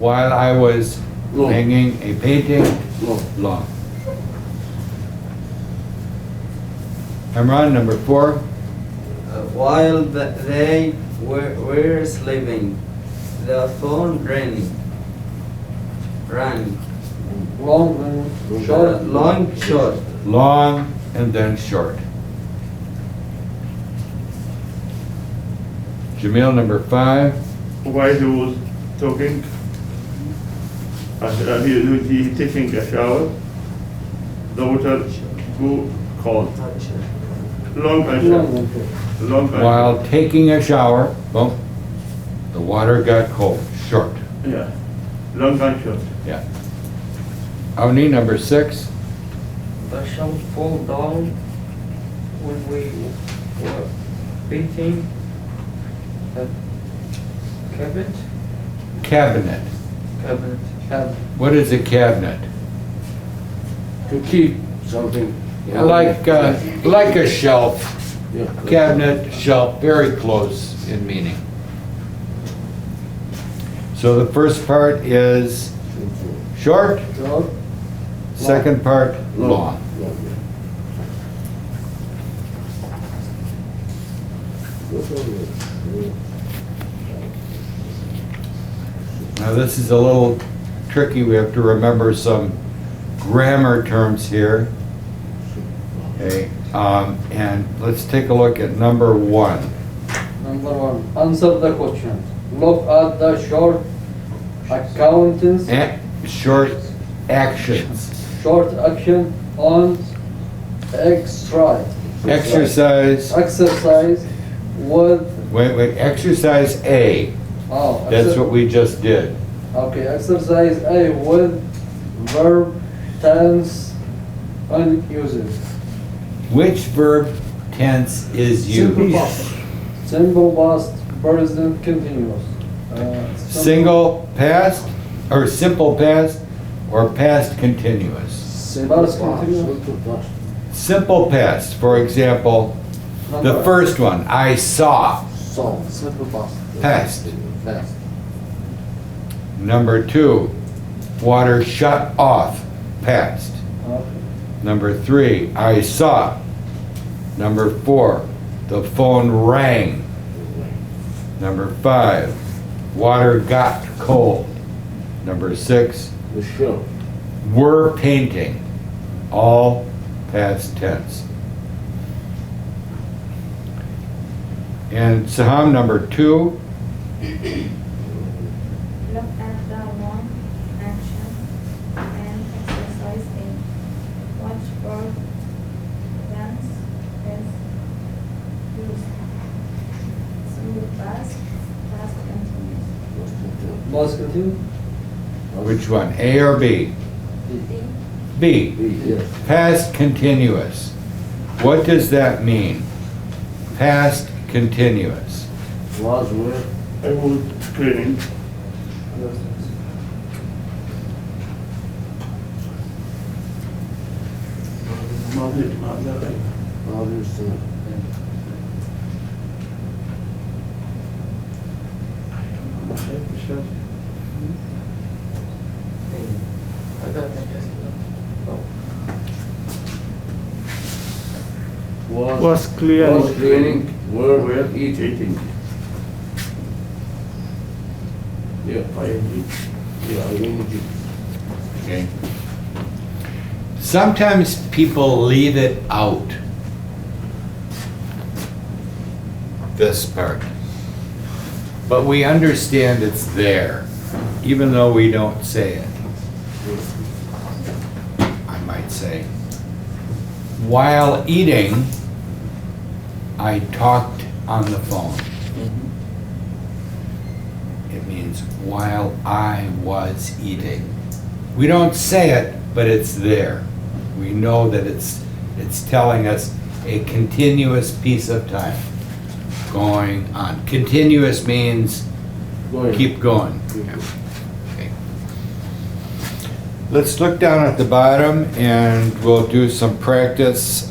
While I was Long. hanging a painting long. Imran, number 4. While they were sleeping, the phone rang. Long and short. Long, short. Long and then short. Jamil, number 5. While he was talking, he taking a shower, the water go cold. Long and Long short. and short. Long and While taking a shower, boom, the water got cold. Short. yeah, long and short. Yeah. Avni, number 6. The shelf fall down when we were painting the cabinet. Cabinet. Cabinet. What is a cabinet? To keep something. Like a shelf. Yeah. Cabinet, shelf, very close in meaning. So the first part is short, Short. second part long. Now this is a little tricky, we have to remember some grammar terms here. Okay, and let's take a look at number 1. Number 1, answer the question. Look at the short accountants, Short actions. short action on exercise. Exercise, with, wait, exercise A. oh, That's what we just did. okay, exercise A with verb tense unused. Which verb tense is Simple used? past. Simple past, present continuous. Single past, or simple past, or past continuous? Past continuous. Simple past, for example, the first one, I saw, So, simple past. past. Past. Number 2, water shut off, past. Okay. Number 3, I saw. Number 4, the phone rang. Number 5, water got cold. Number 6, The show. were painting. All past tense. And Saham, number 2, Look at the one action and exercise A. Watch for tense is used. Smooth past, past continuous. Past continuous. which one, A or B? B. B, Yes. past continuous. What does that mean? Past continuous. Was where. I was cleaning. Understand. Was clearing. Was cleaning. Were eating. Yeah, I mean, Okay. Sometimes people leave it out. This part. But we understand it's there, even though we don't say it. I might say, while eating, I talked on the phone. It means while I was eating. We don't say it, but it's there. We know that it's telling us a continuous piece of time going on. Continuous means keep going. Okay. Let's look down at the bottom and we'll do some practice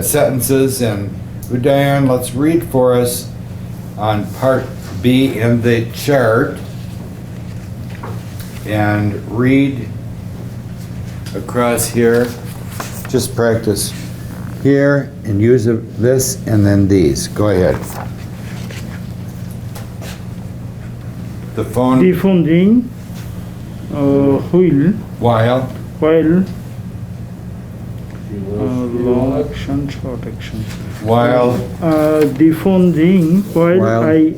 sentences. And Udayan, let's read for us on part B. be in the chart and read across here. Just practice here and use this and then these. Go ahead. The phone The phone ring while long action, short action. while The phone ring While-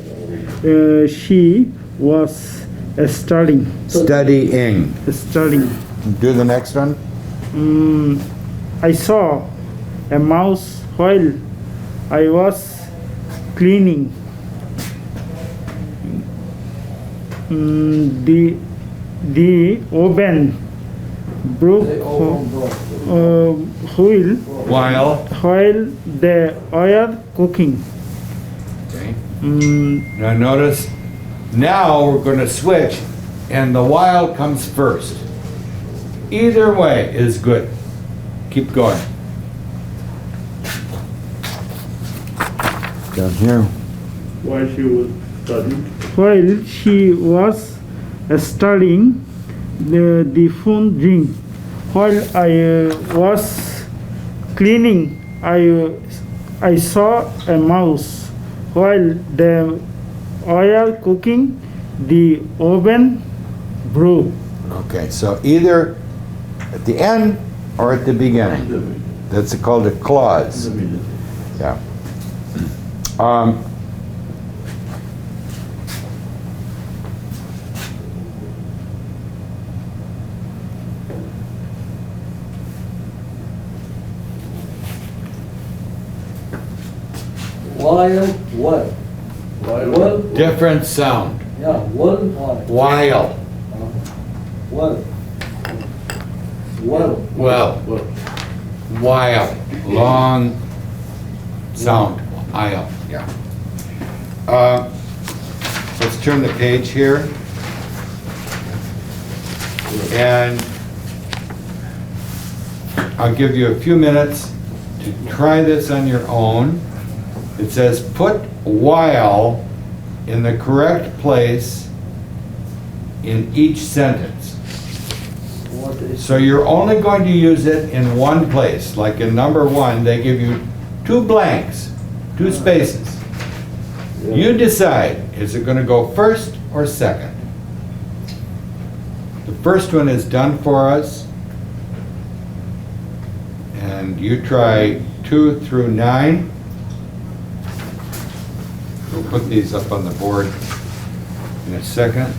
she was studying. studying. Do the next one. I saw a mouse while I was cleaning. The oven broke They all broke. While. while they were cooking. Okay. Now notice, now we're going to switch and the while comes first. Either way is good. Keep going. Down here. While she was studying. While she was studying, the phone ring. While I was cleaning, I saw a mouse. While they were cooking, the oven broke. Okay, so either at the end or at the beginning. That's called a clause. Yeah. While, well, Different sound. yeah, well, While. well, well, Well. While. Long sound. While. Yeah. Let's turn the page here. And I'll give you a few minutes to try this on your own. It says put while in the correct place in each sentence. what is, So you're only going to use it in one place. Like in number 1, they give you 2 blanks, 2 spaces. You decide, is it going to go first or second? The first one is done for us. And you try 2 through 9. We'll put these up on the board in a second.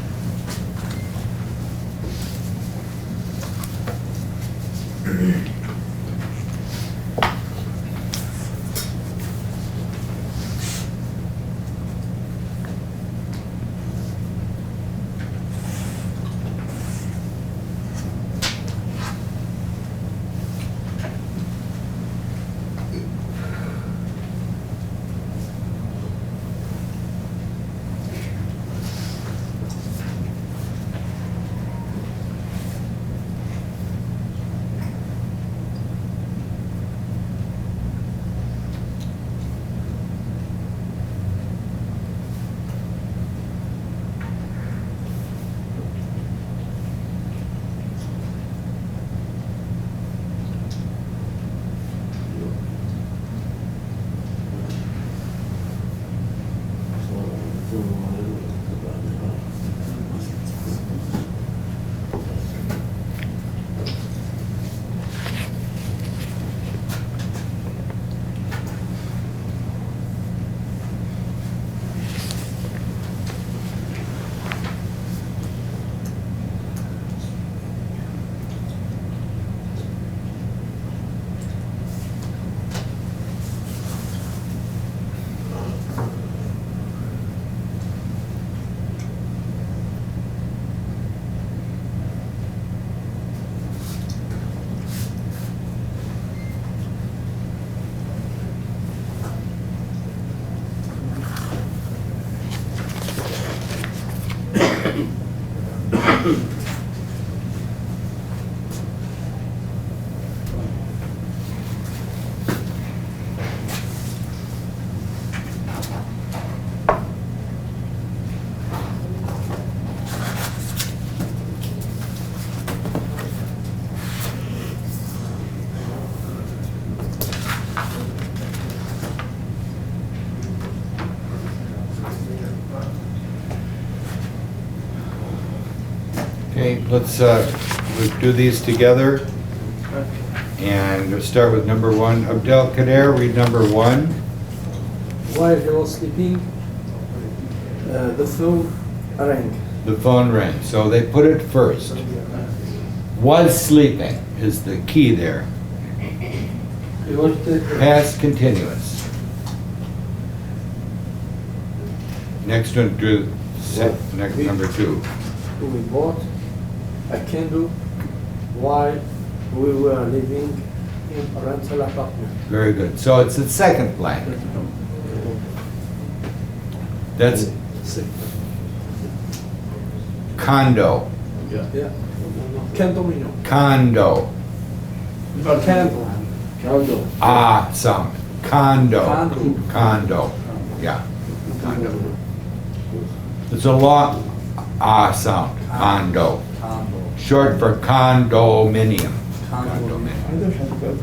Okay, let's do these together. And we'll start with number 1. Abdel Kader, read number 1. While he was sleeping, the phone rang. The phone rang, so they put it first. Was sleeping is the key there. He was taking. Past continuous. Next one, next number 2. We bought a candle while we were living in a rental apartment. Very good. So it's the second blank. That's condo. Yeah. Condominium. Condo. Candle. Candle. Ah sound. Condo. Condo. Condo. Yeah. Condo. It's a long ah sound. Condo. Short for condominium. Condominium.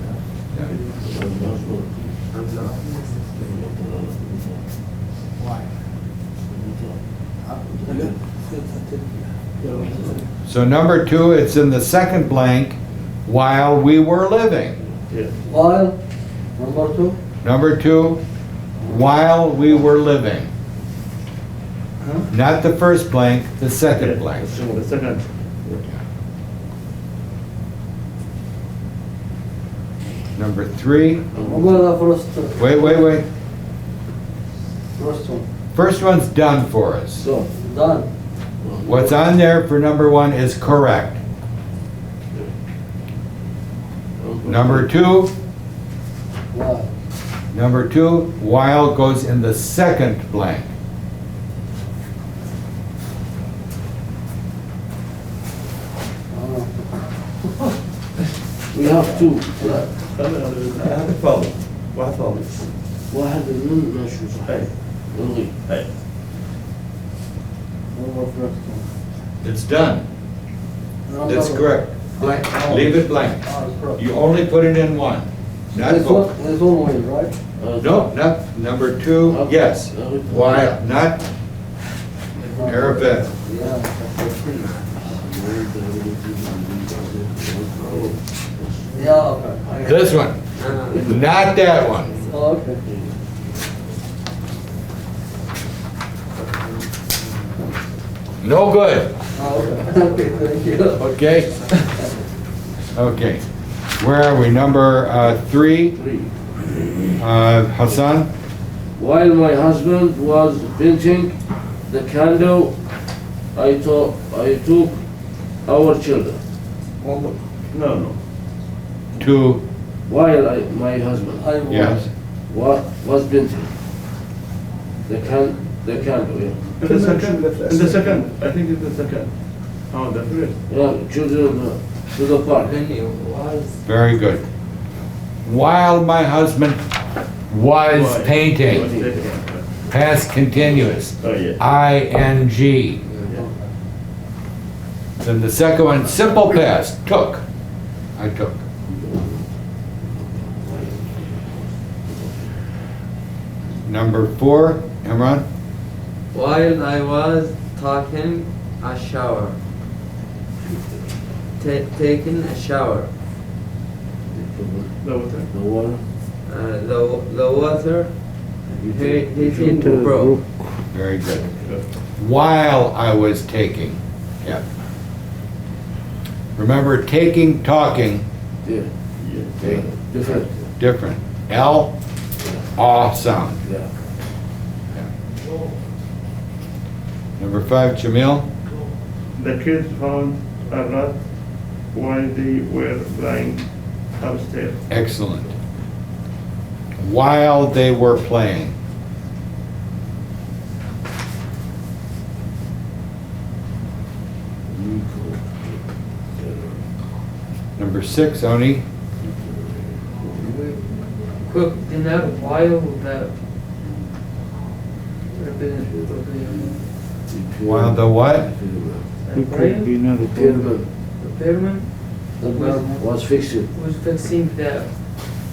Yeah. So number 2, it's in the second blank, while we were living. While, number 2. Number 2, while we were living. Not the first blank, the second blank. The second. Number 3, Remember the first, wait. first one. First one's done for us. So, done. What's on there for number 1 is correct. Number 2, While. number 2, while goes in the second blank. We have 2. هذا فاضي واحد فاضي واحد من ماشي صحيح. الغي. Number first one. It's done. That's Number- correct. Blank. Leave it blank. Ah, it's correct. You only put it in 1. Not This both. one, this one will, right? No, not number 2, yes. While, not Arabet. Yeah. Yeah, okay. This one, not that one. Oh, okay. No good, Oh, okay. Okay, thank you. okay? Okay, where are we? Number 3, Hassan? While my husband was painting the candle, I took our children. No. 2, While my husband I was. yes. was painting the candle, yeah. In the second, I think it's the second. Oh, the first. Yeah, children to the park. Very good. While my husband was Was. painting, past continuous, Oh, yeah. ing. Then the second one, simple past, took. I took. Number 4, Imran? While I was taking a shower. Taking a shower. The water. The water. The water heating broke. Very good. While I was taking, yeah. Remember, taking, talking, Yeah, okay, different. different. L, aw sound. Yeah. Number 5, Jamil? The kids found a rat while they were playing upstairs. Excellent. While they were playing. Number 6, Oni? Cook dinner while While the what? repairman The man was fixing was fixing the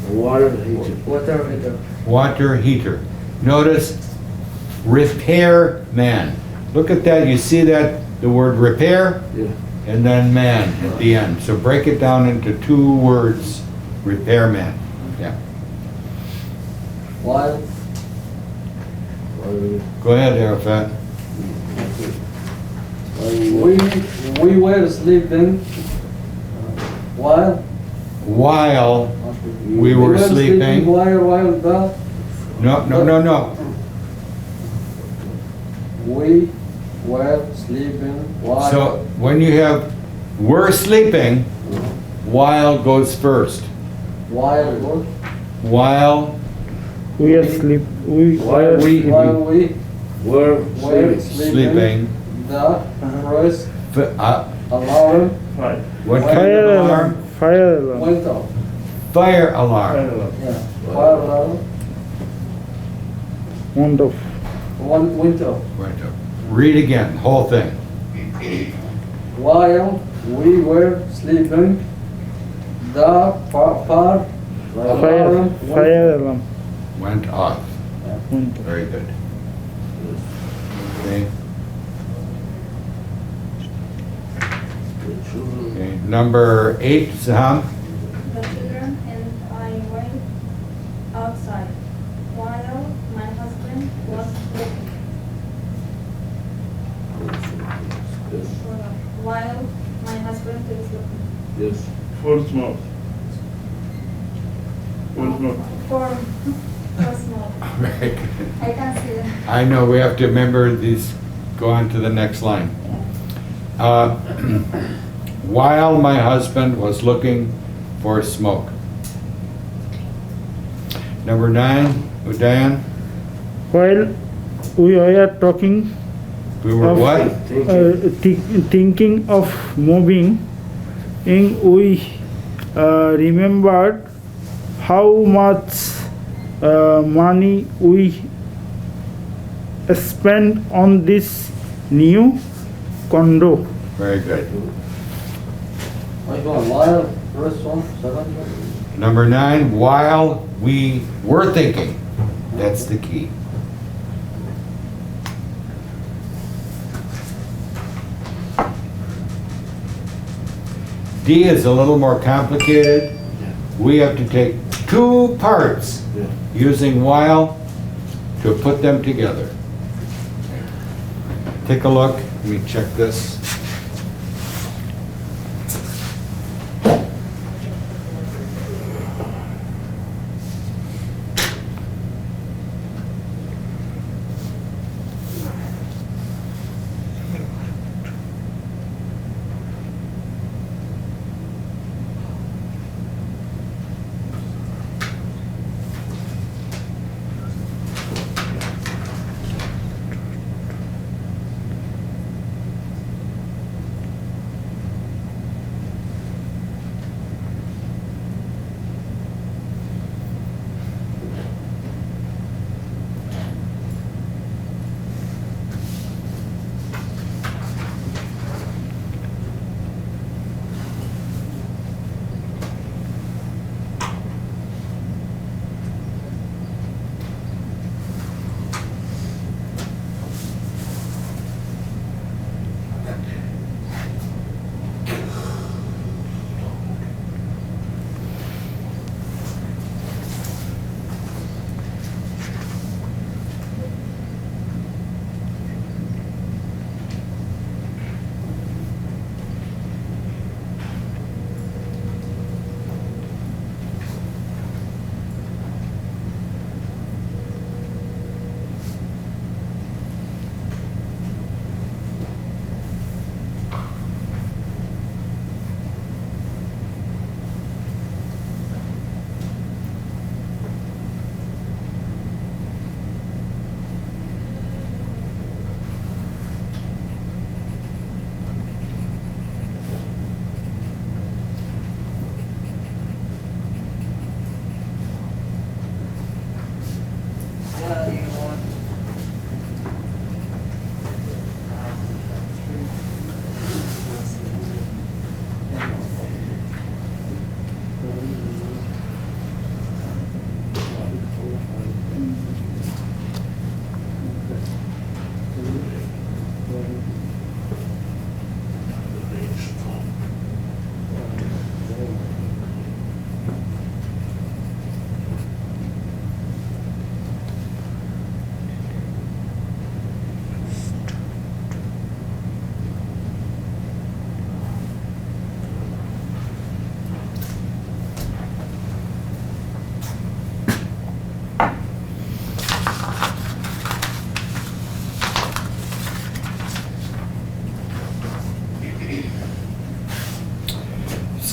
the water heater. water heater. Water heater. Notice, repair man. Look at that, you see that, the word repair? Yeah. and then man at the end. So break it down into 2 words, repairman. Yeah. While Go ahead, Arafat. we were sleeping, while While we were sleeping. while the No. we were sleeping while. So when you have we're sleeping, while goes first. While what? While We are sleep. We While are we- sleeping. While we were were sleeping. sleeping, the first alarm Five. what kind Fire of alarm. alarm? Fire alarm. went off. Fire alarm. Yeah. Fire alarm Went off. went off. Went up. Read again, whole thing. While we were sleeping, the fire Fire. alarm Fire alarm. Went off. Went off. Very good. Okay. The children. Okay. Number 8, Saham. The children and I went outside while my husband was sleeping. Yes. While my husband is sleeping. Yes. Four small. Four small. For small. Right. I can see them. I know, we have to remember these, go on to the next line. While my husband was looking for smoke. Number 9, Udayan, While we were talking, we were Of- what? thinking of moving, and we remembered how much money we spent on this new condo. Very good. Which one? While first one, second one. Number 9, while we were thinking. That's the key. D is a little more complicated. We have to take 2 parts Yeah. using while to put them together. Take a look. Let me check this.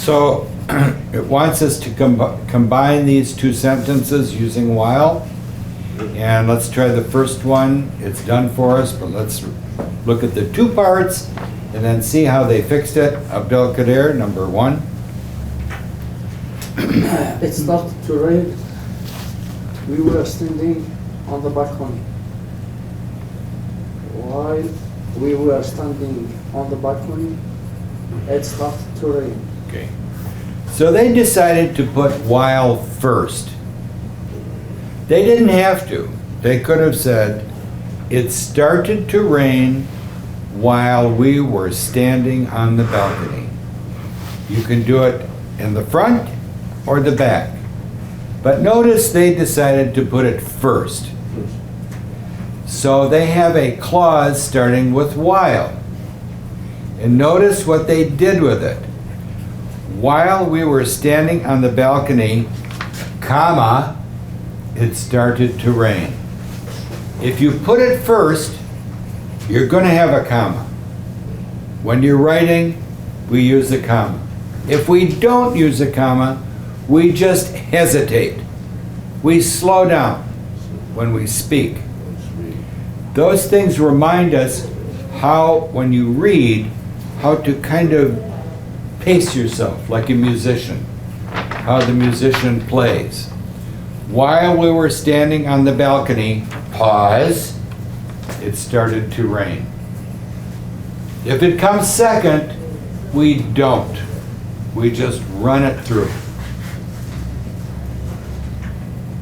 So it wants us to combine these two sentences using while. And let's try the first one. It's done for us, but let's look at the two parts and then see how they fixed it. Abdelkader, number 1. It started to rain. We were standing on the balcony. While we were standing on the balcony, it started to rain. Okay. So they decided to put while first. They didn't have to. They could have said, it started to rain while we were standing on the balcony. You can do it in the front or the back. But notice they decided to put it first. So they have a clause starting with while. And notice what they did with it. While we were standing on the balcony, comma, it started to rain. If you put it first, you're going to have a comma. When you're writing, we use a comma. If we don't use a comma, we just hesitate. We slow down when we speak. Those things remind us how, when you read, how to kind of pace yourself like a musician, how the musician plays. While we were standing on the balcony, pause, it started to rain. If it comes second, we don't. We just run it through.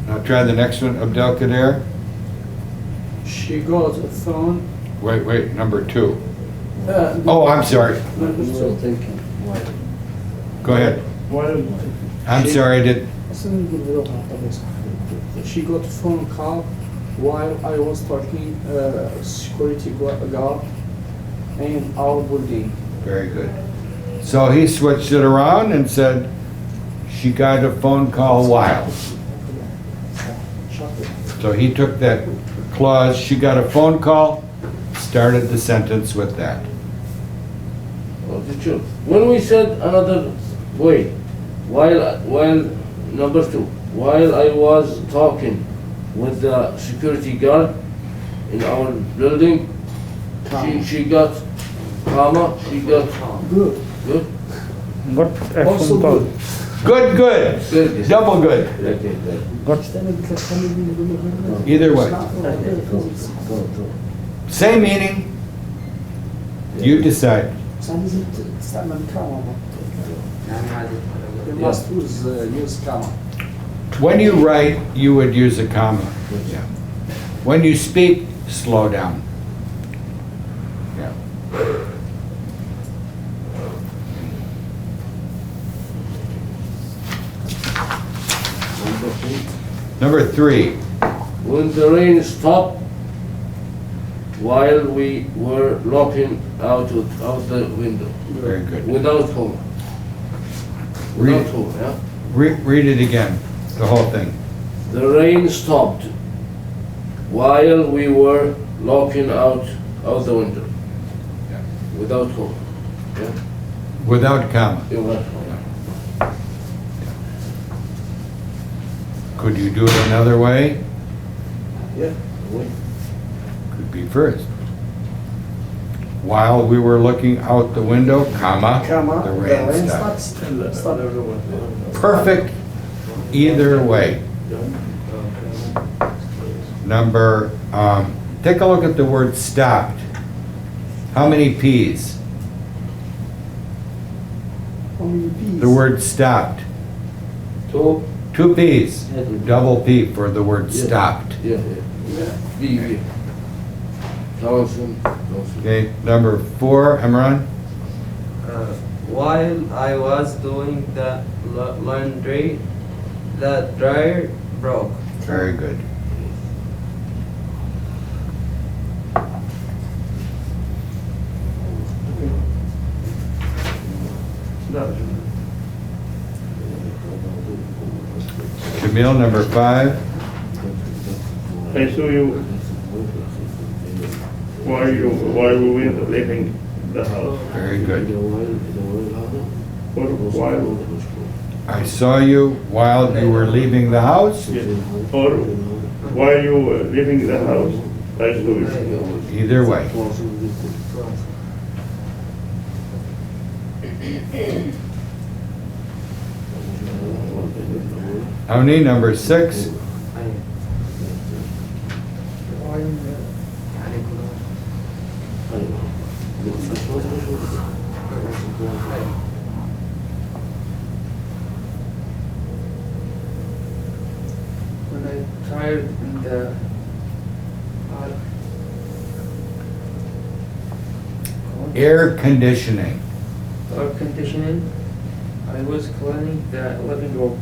Now try the next one, Abdelkader. She got a phone. Wait, number 2. Oh, I'm sorry. Number You were 2. thinking, why? Go ahead. While I'm sorry, I did. She got a phone call while I was talking security guard in our building. Very good. So he switched it around and said, she got a phone call while. So he took that clause, she got a phone call, started the sentence with that. Oh, teacher, when we said another way, while number 2, while I was talking with the security guard in our building, she got comma, she got Good. good. Got a Also phone call. good. Good, good. Good. Double good. Okay, good. Got Either way. Same meaning. You decide. You must use comma. When you write, you would use a comma. Yeah. When you speak, slow down. Yeah. Number 3. When the rain stopped, while we were looking out the window, Very good. without home. Read, Without home, yeah? read it again, the whole thing. The rain stopped while we were looking out the window. Yeah. Without home. Yeah? Without comma. Without home. Could you do it another way? Yeah. Wait. Could be first. While we were looking out the window, comma, Comma. the rain stopped. Stop. Perfect either way. Number, take a look at the word stopped. How many P's? How many P's? The word stopped. 2. 2 P's. Yeah. Double P for the word Yeah. stopped. Yeah. B. Thousand. Okay, number 4, Imran. While I was doing the laundry, the dryer broke. Very good. Jamil, number 5. I saw you while we were leaving the house. Very good. or while, I saw you while you were leaving the house. yes, or while you were leaving the house, I saw you. Either way. Oni, number 6. When I tired in the Air conditioning. air conditioning, I was cleaning the living room.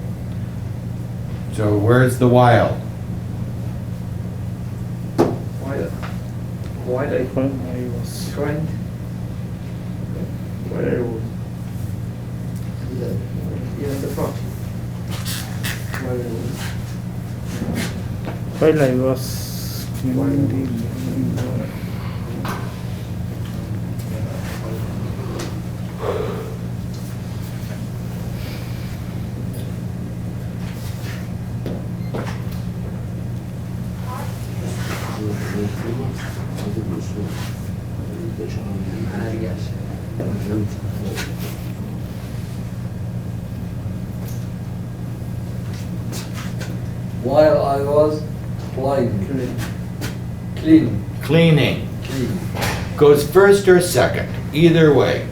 So where's the while? While I When I was trained, While I was, yeah, in the front. while I was cleaning the living room. While I was cleaning. Cleaning. Cleaning. Cleaning. Goes first or second, either way.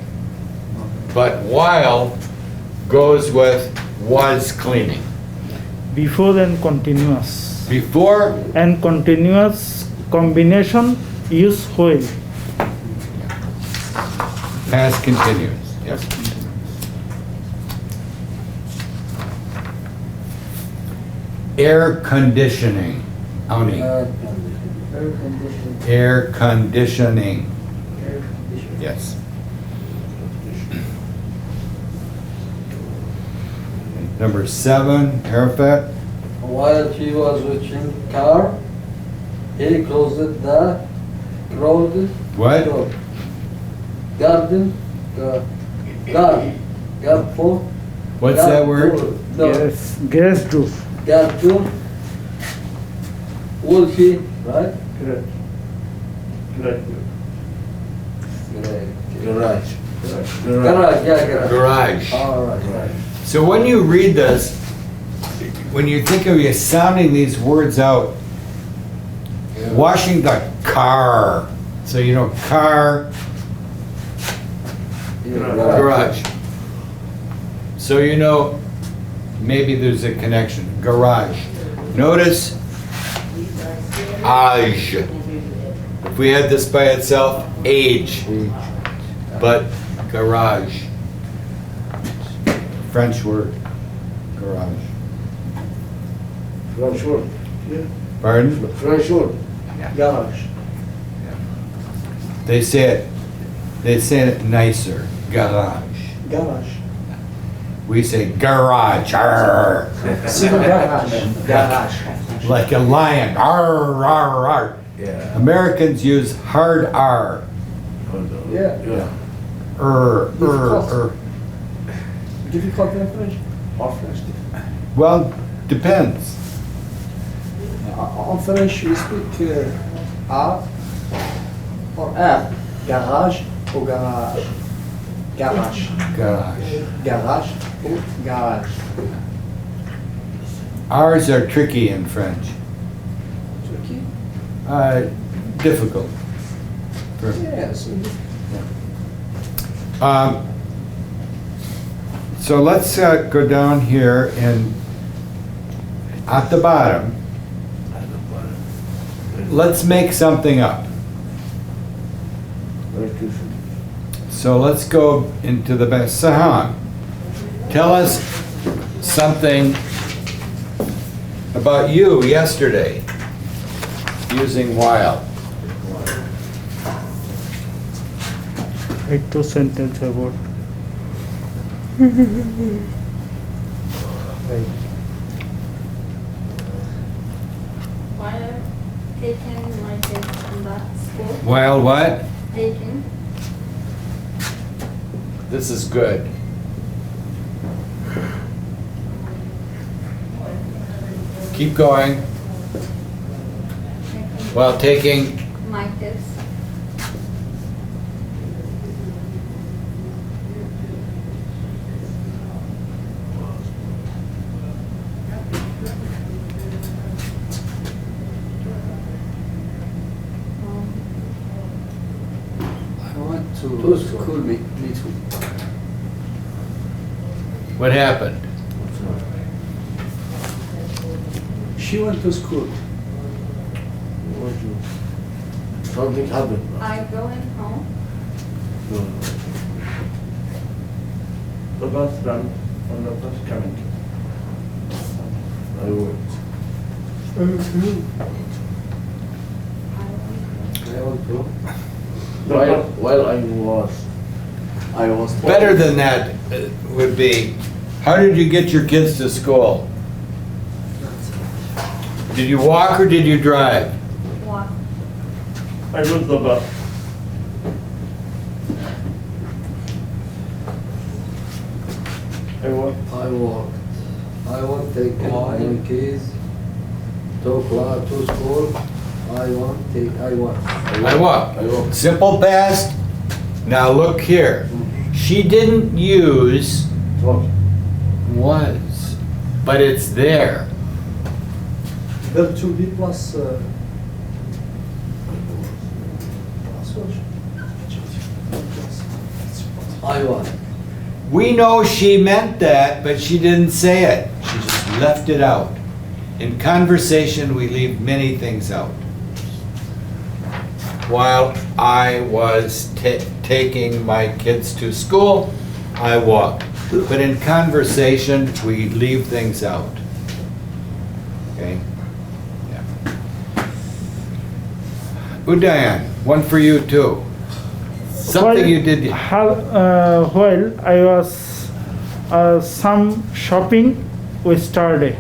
But while goes with was cleaning. Before and continuous. Before, And continuous combination use while. past continuous. Yep. Air conditioning. Oni. Air Air conditioning. Air conditioning. Air conditioning. Yes. Number 7, Arafat. While he was watching car, he closed the crowded What? door. Garden, guard for. What's that word? Yes, gas roof. Guard door. Will he, right? correct. Correct. Garage. Garage, yeah, garage. Garage. All right, right. So when you read this, when you think of you sounding these words out, washing the car. So you know, car, Yeah, garage. So you know, maybe there's a connection. Garage. Notice, age. If we had this by itself, age. But garage. French word, garage. French word. Pardon? French word. Garage. They say it nicer, garage. Garage. We say garage, arr. Garage. Like a lion, arr, arr, arr. Yeah. Americans use hard R, Yeah. Yeah. er. Difficult in French or French? Well, depends. En French, we speak A or R. Garage or garage. Garage. Garage. Garage or garage. R's are tricky in French. Turkey? Difficult. For- Yes. So let's go down here and at the bottom, let's make something up. So let's go into the best. Saham, tell us something about you yesterday using while. Write 2 sentences about. While taking my test in the school, While what? taking, This is good. Keep going. While taking, my kids. I want to To school. school, me too. what happened? She went to school. Something happened. I going home. The bus ran and the bus coming. I went. I want to. While I was Better than that would be, how did you get your kids to school? Did you walk or did you drive? Walk. I was the bus. I was. I walked. I want to take my kids to class, to school. I walk. I walk. Simple past. Now look here. She didn't use was, but it's there. Verb to be plus. I want. We know she meant that, but she didn't say it. She just left it out. In conversation, we leave many things out. While I was taking my kids to school, I walked. But in conversation, we leave things out. Okay? Yeah. Udayan, one for you too. Something you did. While I was some shopping yesterday.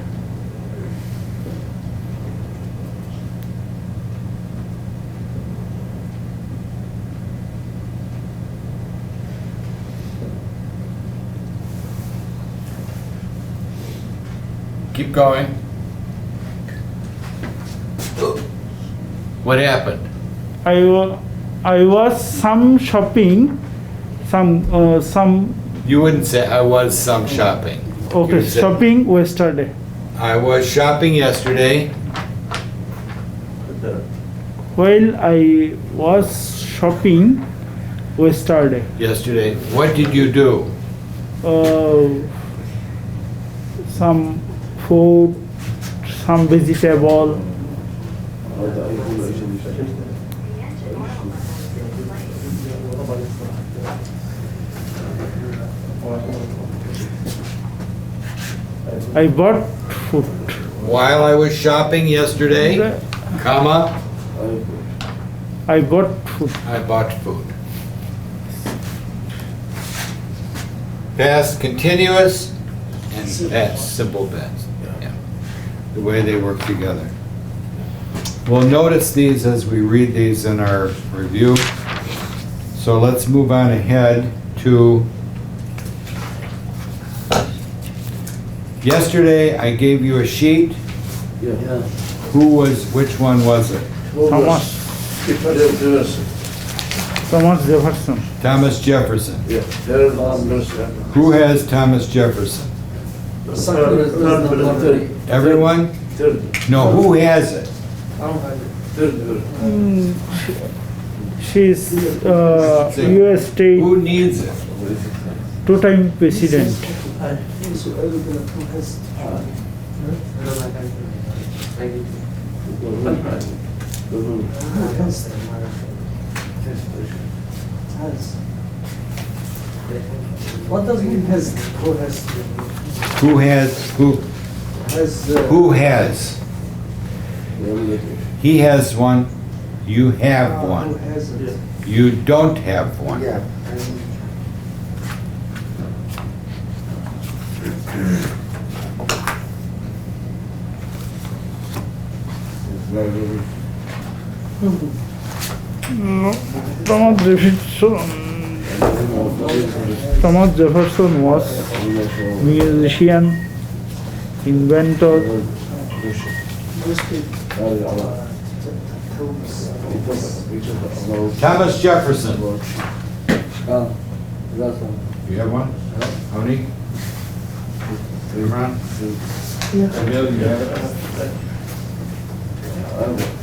Keep going. What happened? I was some shopping, some You wouldn't say I was some shopping. okay, You said, shopping yesterday. I was shopping yesterday. While I was shopping yesterday, Yesterday. What did you do? some food, some vegetable. I bought food. While I was shopping yesterday, comma, I bought food. I bought food. Past continuous and past simple past. Yeah. The way they work together. We'll notice these as we read these in our review. So let's move on ahead to yesterday I gave you a sheet. Yeah. Which one was it? Thomas Jefferson. Thomas Jefferson. Yeah. Third person. Who has Thomas Jefferson? Number 3. Everyone? Third. No, who has it? Third. She's U.S. state Who needs it? two-time president. What does it mean has? Who has, who has? He has one, you have one. You don't have one. Thomas Jefferson was musician, inventor, question. Mostly, هذه العلاقة. Thomas. Thomas Jefferson. Ah, that's one. You have one? How many? Imran? Yeah. Emil, you have it?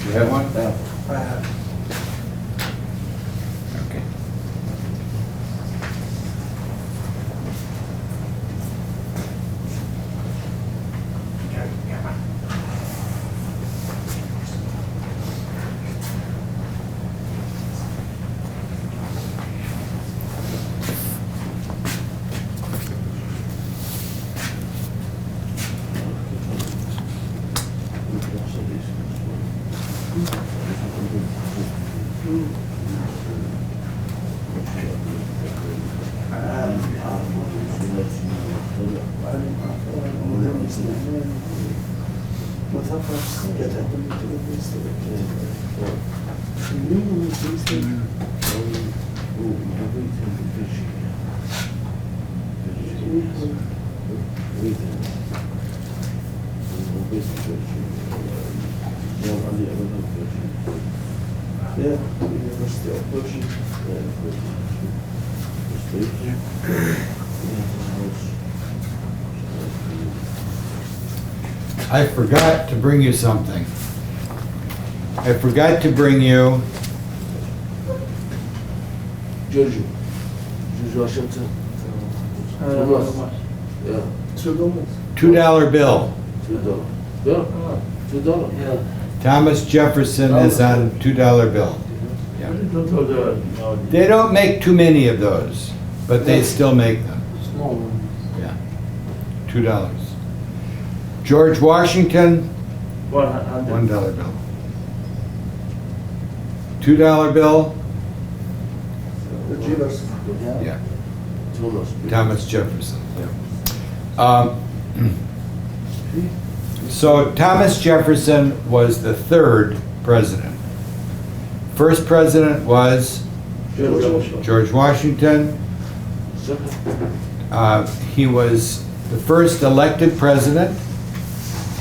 You have one? Okay. Yeah, University of Persian. I forgot to bring you something. I forgot to bring you, George Washington. Thomas. Yeah, $2 bill. $2. Yeah, $2. Yeah. Thomas Jefferson is on $2 bill. They don't make too many of those, but they still make them. Small one. Yeah. $2. George Washington, $1 bill. $2 bill, The Jewelers. yeah, Thomas. Thomas Jefferson. So Thomas Jefferson was the third president. First president was George Washington. He was the first elected president,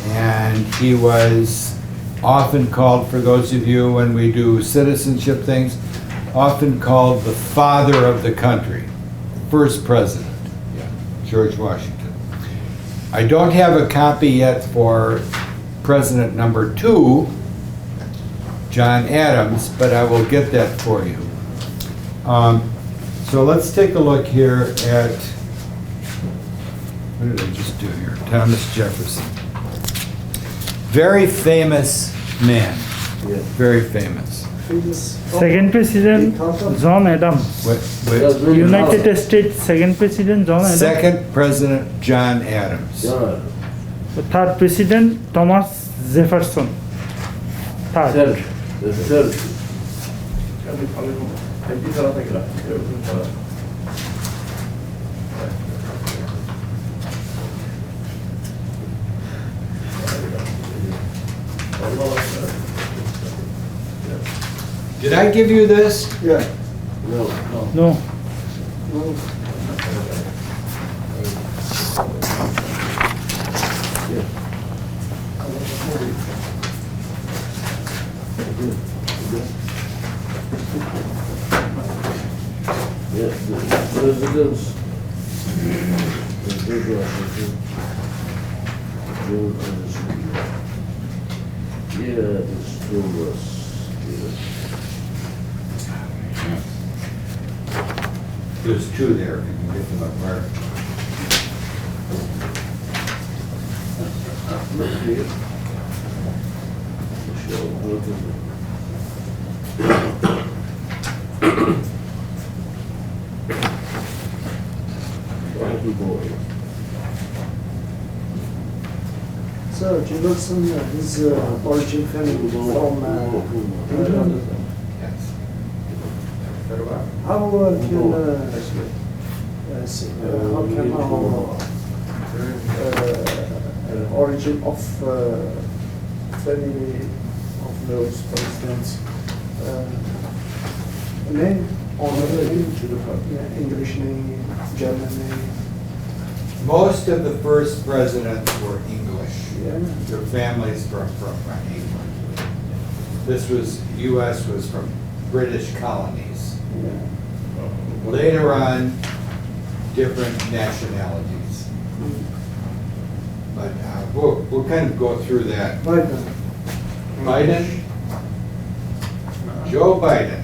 and he was often called, for those of you when we do citizenship things, often called the father of the country, first president, George Washington. I don't have a copy yet for president number 2, John Adams, but I will get that for you. So let's take a look here at, what did I just do here? Thomas Jefferson. Very famous man, very famous. Second President John Adams. United States Second President John Adams. Second President John Adams. The third President Thomas Jefferson. Third. The third. Did I give you this? Yeah. No. No. Yeah, the presidents. George Washington. George Anderson. Yeah, this Thomas. There's 2 there, if you can get them apart. So Jefferson, his origin family from England. Yes. How can our origin of family of those, for instance, name or English name, German name? Most of the first presidents were English. Yeah. Their families from England. This was, US was from British colonies. Later on, different nationalities. But we'll kind of go through that. Biden. Biden? Joe Biden.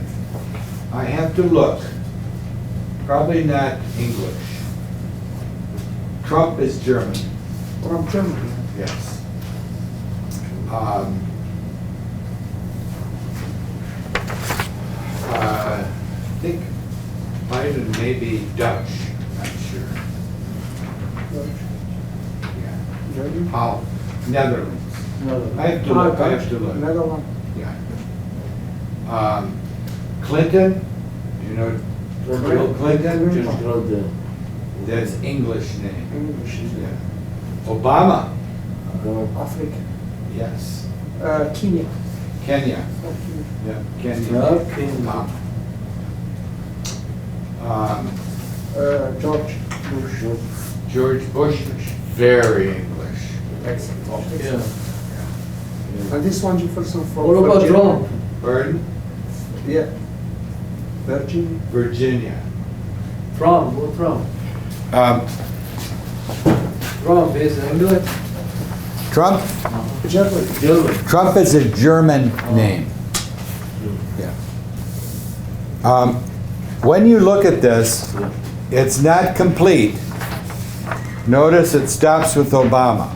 I have to look. Probably not English. Trump is German. From Germany. Yes. I think Biden may be Dutch, not sure. Yeah. Germany. Netherlands. I have to look, I have to look. Netherlands. Yeah. Clinton, you know Bill Clinton? Just got the. That's English name. English. Yeah. Obama, Africa. yes. Kenya. Kenya, yeah, Kenya. Yeah, Kenya. Obama. George Bush. George Bush, very English. Excellent. Yeah. And this one Jefferson from What about Virginia. Trump? Pardon? Yeah. Virginia. Virginia. Trump, what Trump? Um, Trump is English. Trump? Germany. German. Trump is a German name. Yeah. When you look at this, it's not complete. Notice it stops with Obama.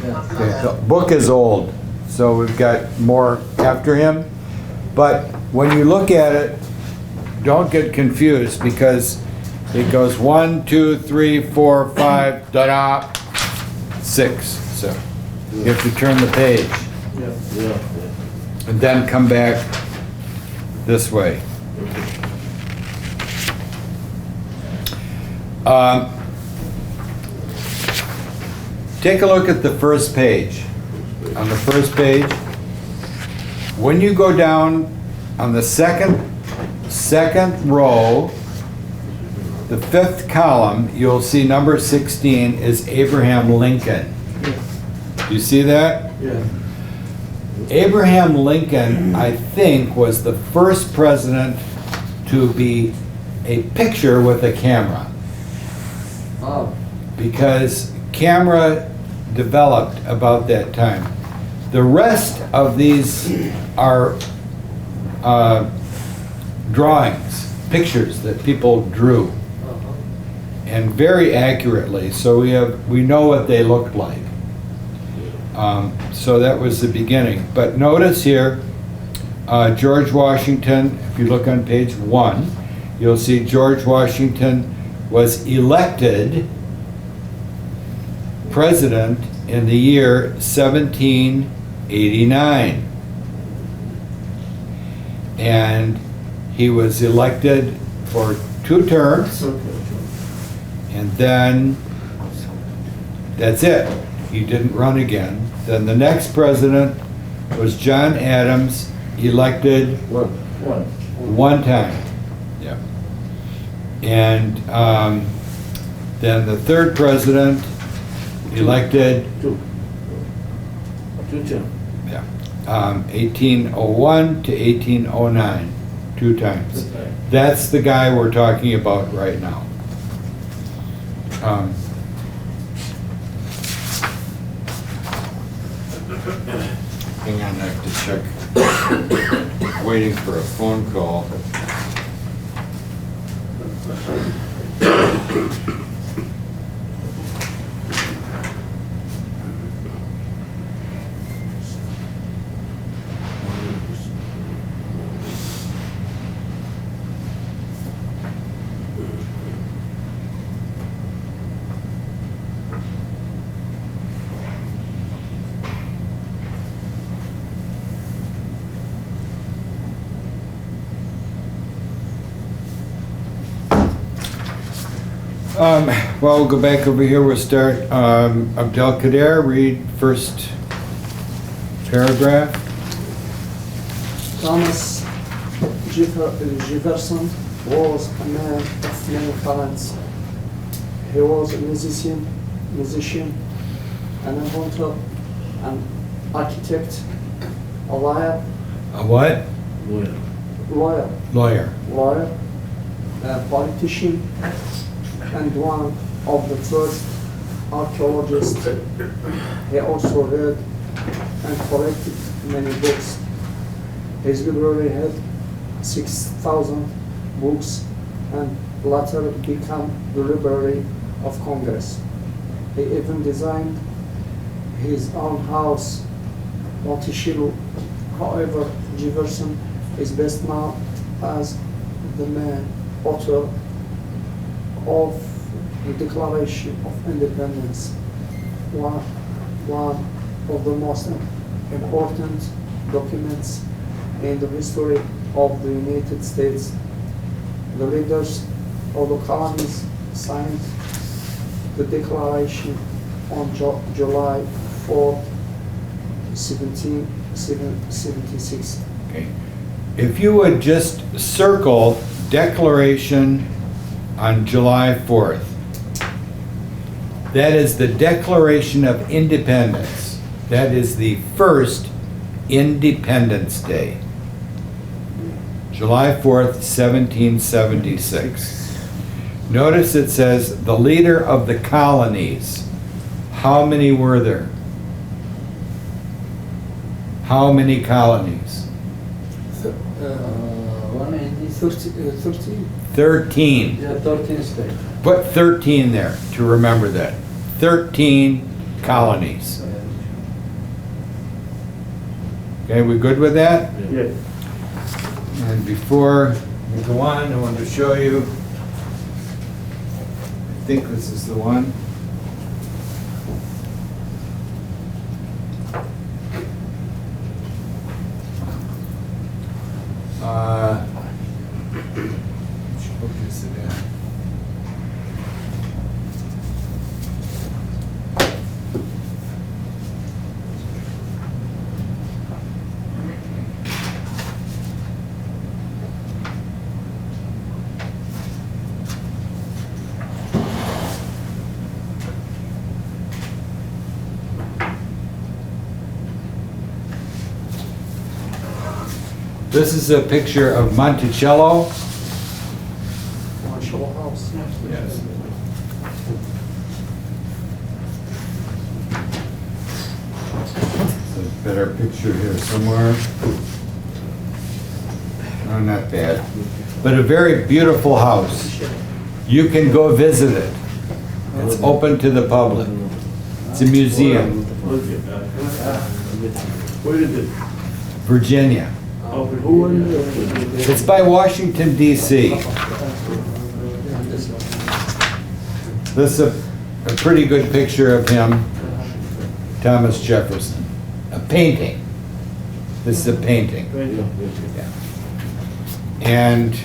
Yeah. Okay, the book is old, so we've got more after him. But when you look at it, don't get confused because it goes 1, 2, 3, 4, 5, da-da, 6. So you have to turn the page Yeah. and then come back this way. Take a look at the first page. On the first page, when you go down on the second row, the fifth column, you'll see number 16 is Abraham Lincoln. You see that? Yeah. Abraham Lincoln, I think, was the first president to be a picture with a camera, Oh. because camera developed about that time. The rest of these are drawings, pictures that people drew, and very accurately, so we know what they looked like. So that was the beginning. But notice here, George Washington, if you look on page 1, you'll see George Washington was elected president in the year 1789. And he was elected for 2 terms, and then that's it. He didn't run again. Then the next president was John Adams, elected one time. Yeah. And then the third president elected, Two terms. yeah, 1801 to 1809, 2 times. That's the guy we're talking about right now. Hang on, I have to check. Waiting for a phone call. Well, we'll go back over here, we'll start, Abdelkader, read first paragraph. Thomas Jefferson was a man of many talents. He was a musician, an inventor, an architect, a lawyer, A what? Lawyer. a politician, and one of the first archaeologists. He also read and collected many books. His library had 6,000 books and later became the Library of Congress. He even designed his own house, Monticello. However, Jefferson is best known as the main author of the Declaration of Independence, one of the most important documents in the history of the United States. The leaders of the colonies signed the Declaration on July 4, 1776. Okay. If you would just circle Declaration on July 4th, that is the Declaration of Independence. That is the first Independence Day. July 4th, 1776. Notice it says the leader of the colonies. How many were there? How many colonies? 13. 13. Yeah, 13 states. Put 13 there to remember that. 13 colonies. Okay, we good with that? Yes. And before we go on, I want to show you, I think this is the one. Which book is it in? This is a picture of Monticello. Marshall House. Yes. There's a better picture here somewhere. No, not bad. But a very beautiful house. You can go visit it. It's open to the public. It's a museum. Where is it? Virginia. Who was it? It's by Washington, D.C. This is a pretty good picture of him, Thomas Jefferson. A painting. This is a painting. Yeah. And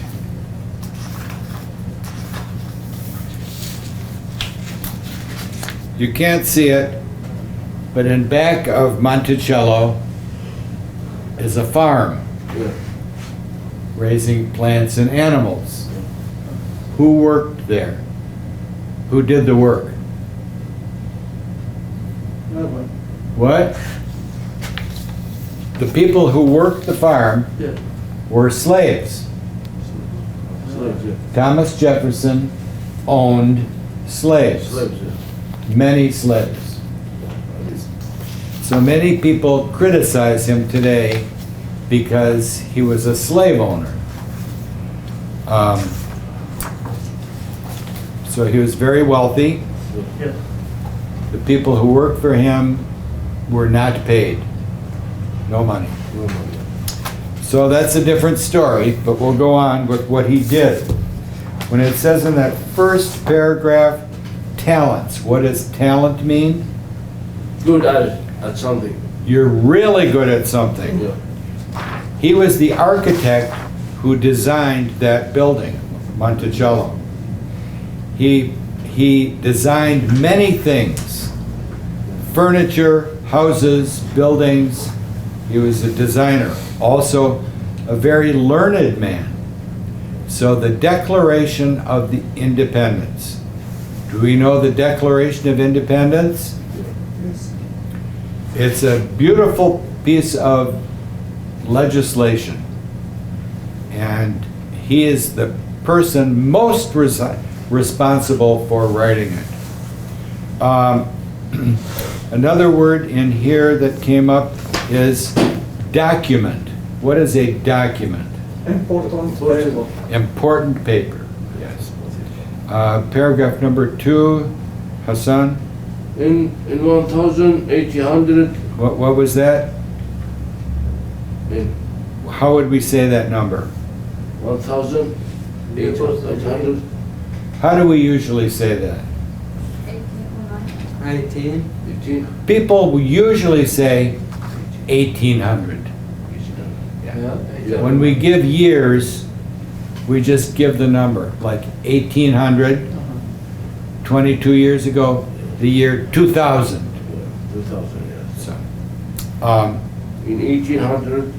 you can't see it, but in back of Monticello is a farm raising plants and animals. Who worked there? Who did the work? What? The people who worked the farm were slaves. Thomas Jefferson owned slaves. Many slaves. So many people criticize him today because he was a slave owner. So he was very wealthy. Yes. The people who worked for him were not paid. No money. So that's a different story, but we'll go on with what he did. When it says in that first paragraph, talents, what does talent mean? Good at something. You're really good at something. Yeah. He was the architect who designed that building, Monticello. He designed many things, furniture, houses, buildings. He was a designer, also a very learned man. So the Declaration of the Independence Do we know the Declaration of Independence? Yes. It's a beautiful piece of legislation. And he is the person most responsible for writing it. Another word in here that came up is document. What is a document? Important paper. Important paper, yes. Paragraph number 2, Hassan, In 1800, what was that? in How would we say that number? 1800, How do we usually say that? 18. 18, People usually say 1800. When we give years, we just give the number, like 1800, 22 years ago, the year 2000. 2000, yes. So, In 1800,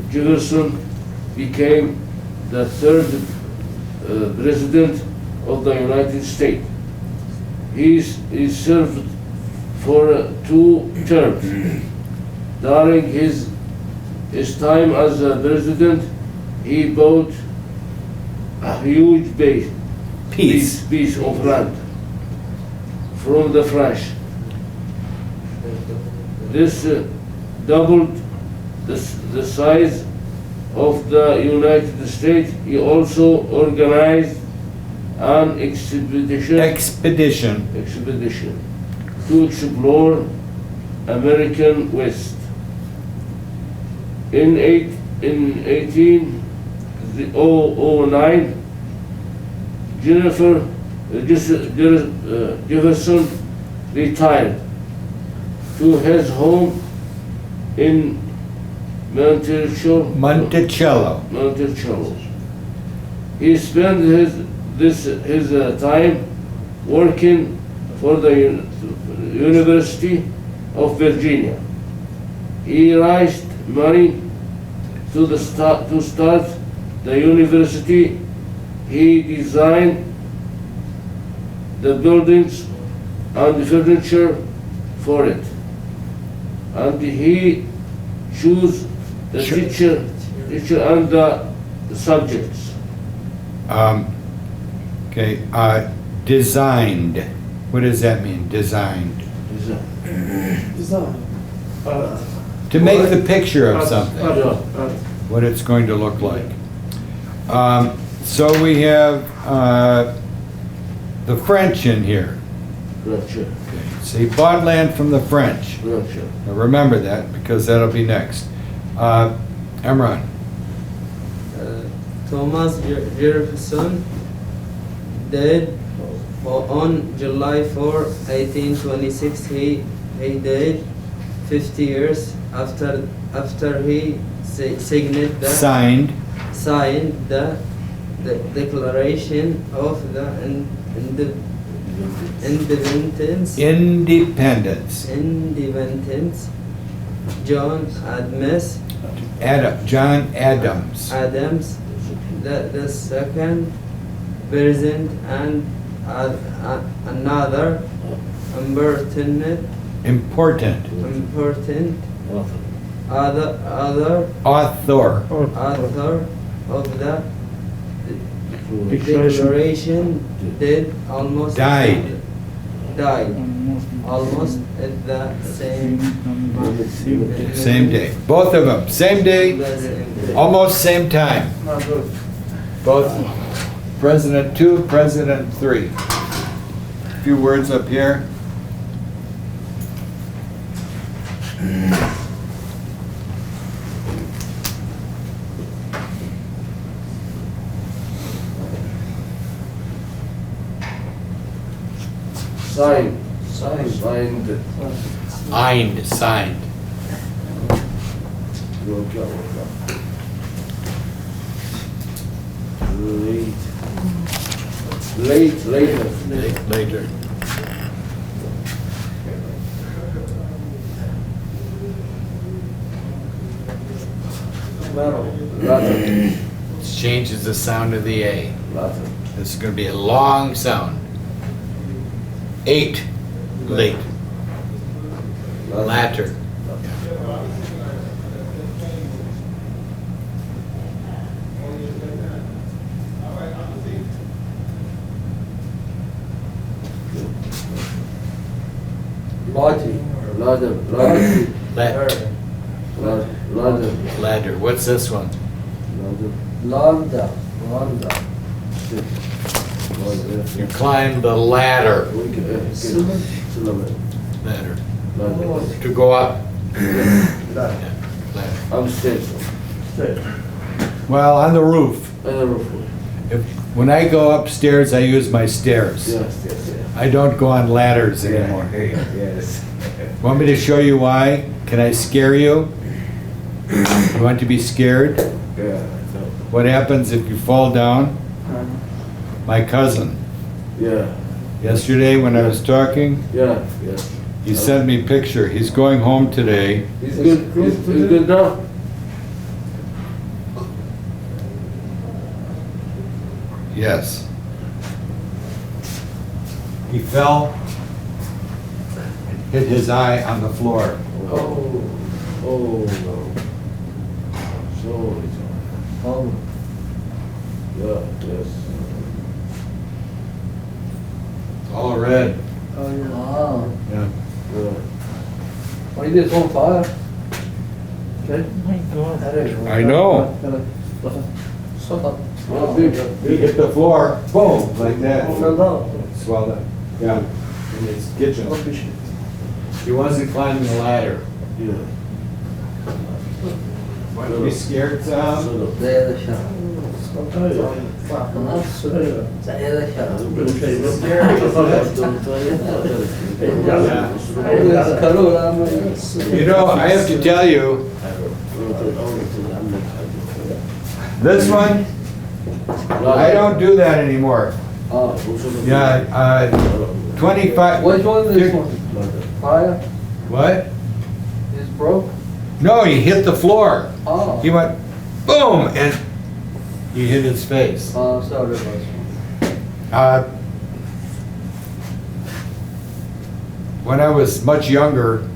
Jefferson became the third president of the United States. He served for 2 terms. During his time as a president, he bought a huge piece of land from the French. This doubled the size of the United States. He also organized an expedition to explore American West. In 1809, Jefferson retired to his home in Monticello. He spent his time working for the University of Virginia. He raised money to start the university. He designed the buildings and the furniture for it, and he chose the teacher and the subjects. Okay, designed. What does that mean, designed? Design. To make the picture of something, Yeah. what it's going to look like. So we have the French in here. Gotcha. So he bought land from the French. Gotcha. Now remember that, because that'll be next. Emran, Thomas Jefferson died on July 4, 1826. He died 50 years after he signed the Declaration of the Independence. John Adams, the second president, and another important other author. of the Declaration died almost at the Same day. Both of them, same day, almost same time. Both President 2, President 3. A few words up here. Signed. Signed. Later. Latter. Changes the sound of the A. Latter. This is gonna be a long sound. 8, late. Latter. Ladder. Ladder. What's this one? Landa. You climb the ladder. Ladder. To go up. Yeah, ladder. I'm straight. Well, on the roof. Another roof. When I go upstairs, I use my stairs. Yes. I don't go on ladders anymore. Yes. Want me to show you why? Can I scare you? You want to be scared? Yeah. What happens if you fall down? My cousin, Yeah. yesterday when I was talking, Yeah. he sent me a picture. He's going home today. He's good. He's good now. Yes. He fell and hit his eye on the floor. Oh no. Sorry. Yeah. Yes. All red. Ah. Yeah. Yeah. Why is it on fire? Oh my God. I know. He hit the floor, boom, like that. Swelled up. Yeah. In his kitchen. He wasn't climbing the ladder. Yeah. Want to be scared, Sam? زي You know, I have to tell you, this one, I don't do that anymore. Yeah, 25. Which one is this one? Fire? What? It's broke? No, he hit the floor. Oh. He went boom, and he hit his face. Oh, sorry about When I was much younger,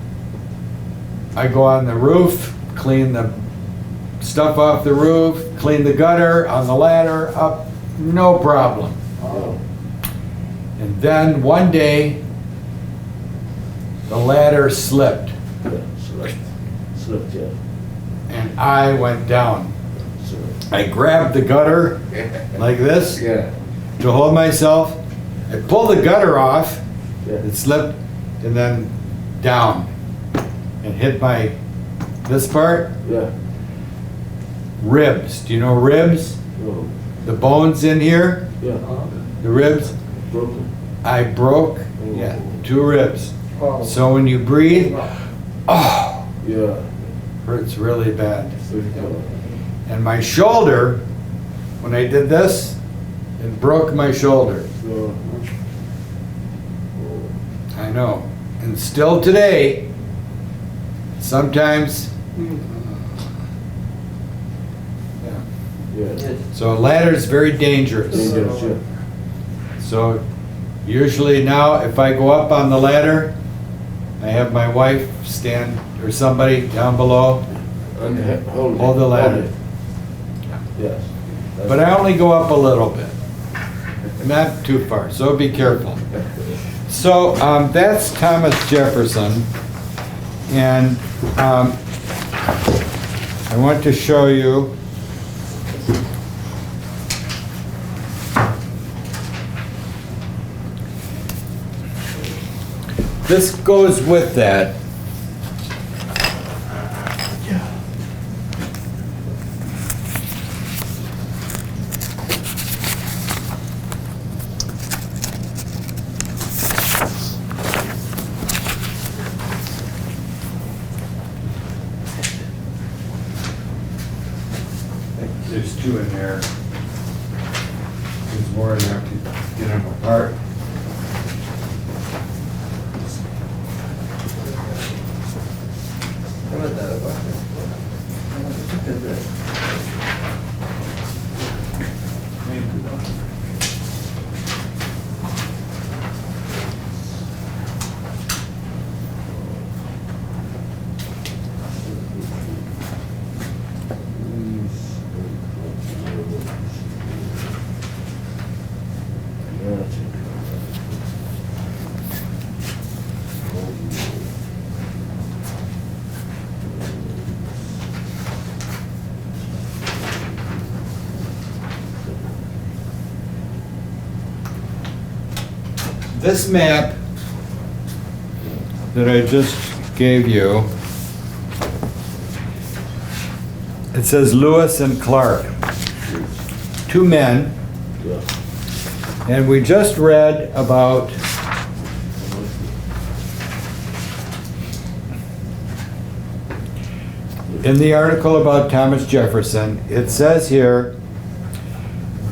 I go on the roof, clean the stuff off the roof, clean the gutter, on the ladder, up, no problem. Oh. And then one day, the ladder slipped, Slipped, yeah. and I went down. Slipped. I grabbed the gutter like this Yeah. to hold myself. I pulled the gutter off, Yeah. it slipped, and then down and hit this part, Yeah. ribs. Do you know ribs? No. The bones in here, Yeah. the ribs. Broken. I broke, yeah, 2 ribs. Oh. So when you breathe, oh, Yeah. hurts really bad. Yeah. And my shoulder, when I did this, it broke my shoulder. I know. And still today, sometimes, yeah. Yeah. So a ladder is very dangerous. Dangerous, yeah. So usually now, if I go up on the ladder, I have my wife stand, or somebody down below, And hold it. hold the ladder. Hold it. Yes. But I only go up a little bit, not too far, so be careful. So that's Thomas Jefferson, and I want to show you this goes with that. There's 2 in there. There's more in there to get them apart. this map that I just gave you, it says Lewis and Clark, two men, Yeah. and we just read about in the article about Thomas Jefferson, it says here,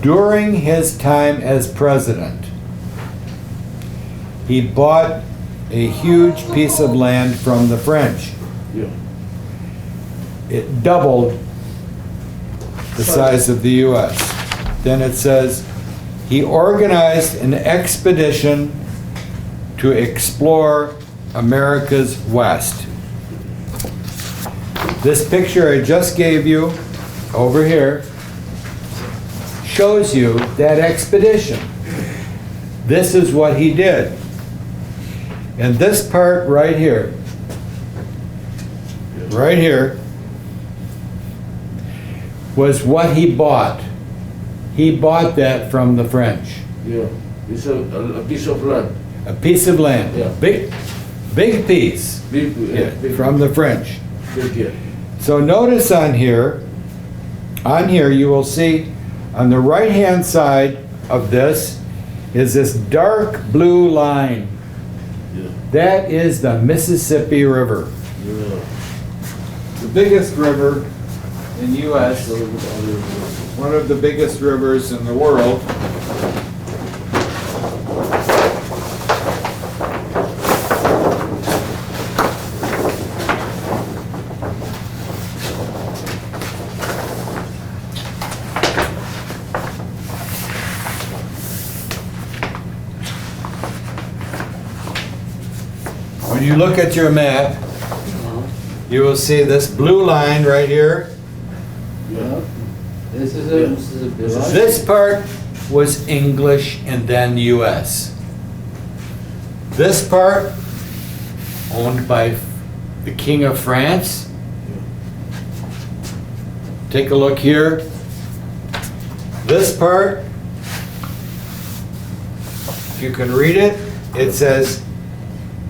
during his time as president, he bought a huge piece of land from the French. Yeah. It doubled the size of the US. Then it says, he organized an expedition to explore America's West. This picture I just gave you over here shows you that expedition. This is what he did. And this part right here, was what he bought. He bought that from the French. Yeah. It's a piece of land. A piece of land. Yeah. Big piece. Big, Yeah, big, from the French. big, yeah. So notice on here you will see on the right-hand side of this is this dark blue line. Yeah. That is the Mississippi River. Yeah. The biggest river in U.S., one of the biggest rivers in the world. When you look at your map, you will see this blue line right here. Yeah. This is Yeah. Mississippi, right? This part was English and then US. This part owned by the King of France. Take a look here. This part, if you can read it, it says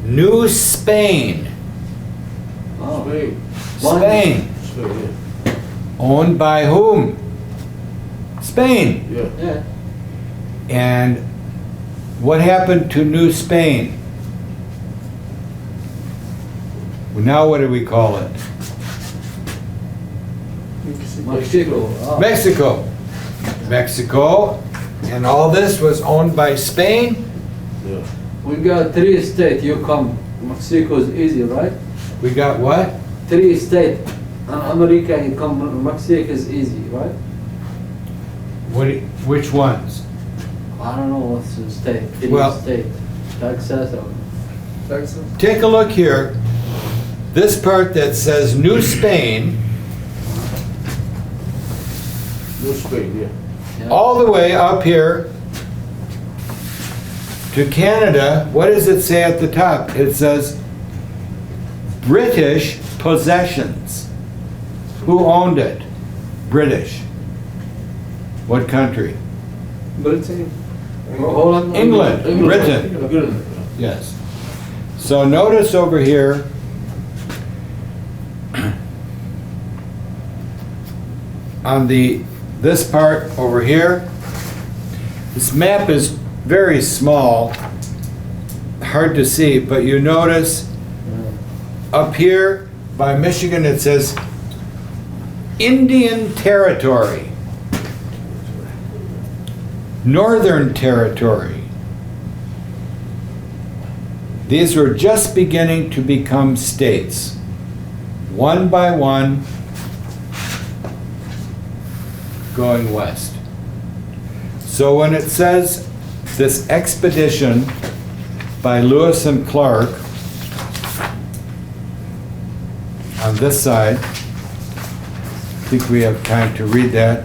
New Spain. Oh. Spain. Spain. Spain, Owned by whom? Spain. yeah. Yeah. Yeah. And what happened to New Spain? Well, now what do we call it? Mexico. Ah. Mexico. Mexico. And all this was owned by Spain. Yeah. We got 3 states. You come. Mexico is easy, right? We got what? 3 states. America, you come. Mexico is easy, right? Which ones? I don't know what's the state. 3 Well- state. Texas or Texas. Take a look here. This part that says New Spain, New Spain, yeah. yeah. all the way up here to Canada. What does it say at the top? It says British possessions. Who owned it? British. What country? Britain. Holland. England. Britain. Britain. Yes. So notice over here, on this part over here, this map is very small, hard to see, but you notice up here by Michigan it says Indian Territory, Northern Territory. These were just beginning to become states, one by one, going west. So when it says this expedition by Lewis and Clark on this side, I think we have time to read that.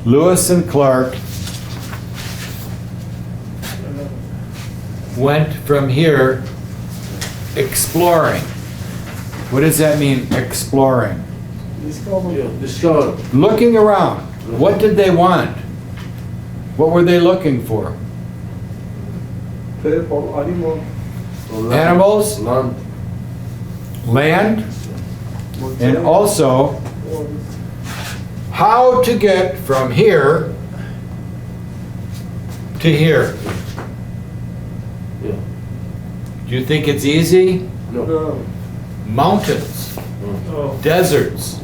Lewis and Clark went from here exploring. What does that mean, exploring? Yeah. Discover. Looking around. What did they want? What were they looking for? People, animal, Animals, Land. land, and also how to get from here to here. Yeah. Do you think it's easy? No. Mountains, Oh, deserts,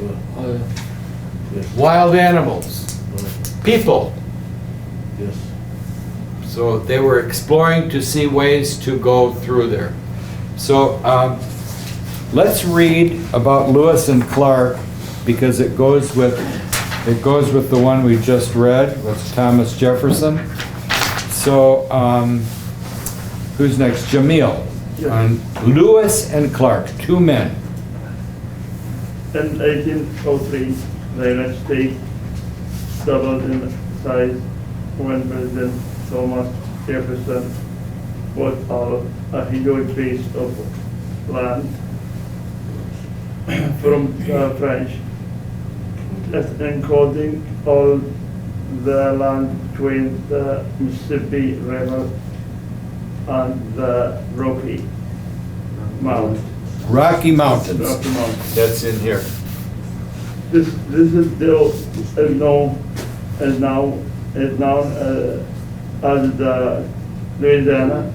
Yes. wild animals, people. Yes. So they were exploring to see ways to go through there. So let's read about Lewis and Clark because it goes with the one we just read with Thomas Jefferson. So who's next? Jamil. On Lewis and Clark, two men. in 1803, the United States doubled in size when President Thomas Jefferson bought out a huge piece of land from the French, including all the land between the Mississippi River and the Rocky Mountains. Rocky Mountains. Rocky Mountains. That's in here. This is still is known as the Louisiana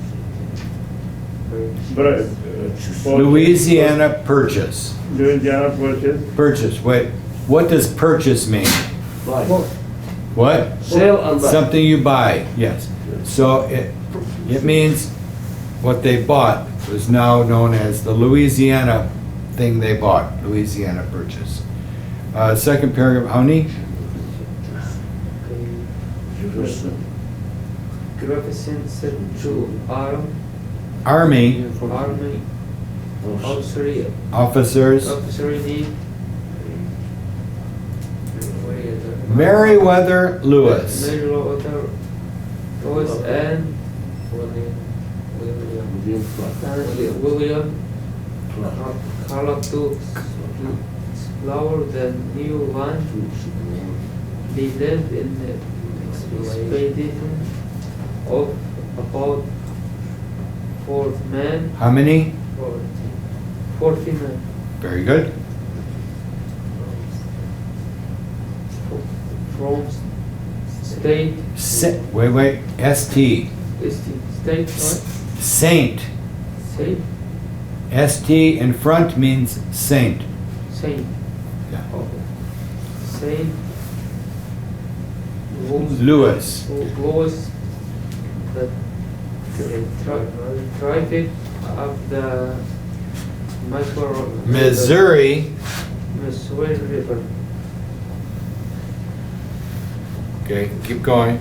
Louisiana Purchase. Louisiana Purchase. Purchase. Wait, what does purchase mean? Buy. What? Sale and buy. Something you buy, yes. So it means what they bought was now known as the Louisiana thing they bought, Louisiana Purchase. Second paragraph, how many? Jefferson said to Army army officers, officer need Meriwether Lewis. Meriwether Lewis and William Clark to explore the new land. They lived in the expedition of about 40 men. How many? 40 men. Very good. From state, Wait, ST. state, what? Saint. State, ST in front means saint. Saint. Yeah. Saint Louis. Louis, the traffic of the Missouri. Missouri River. Okay, keep going.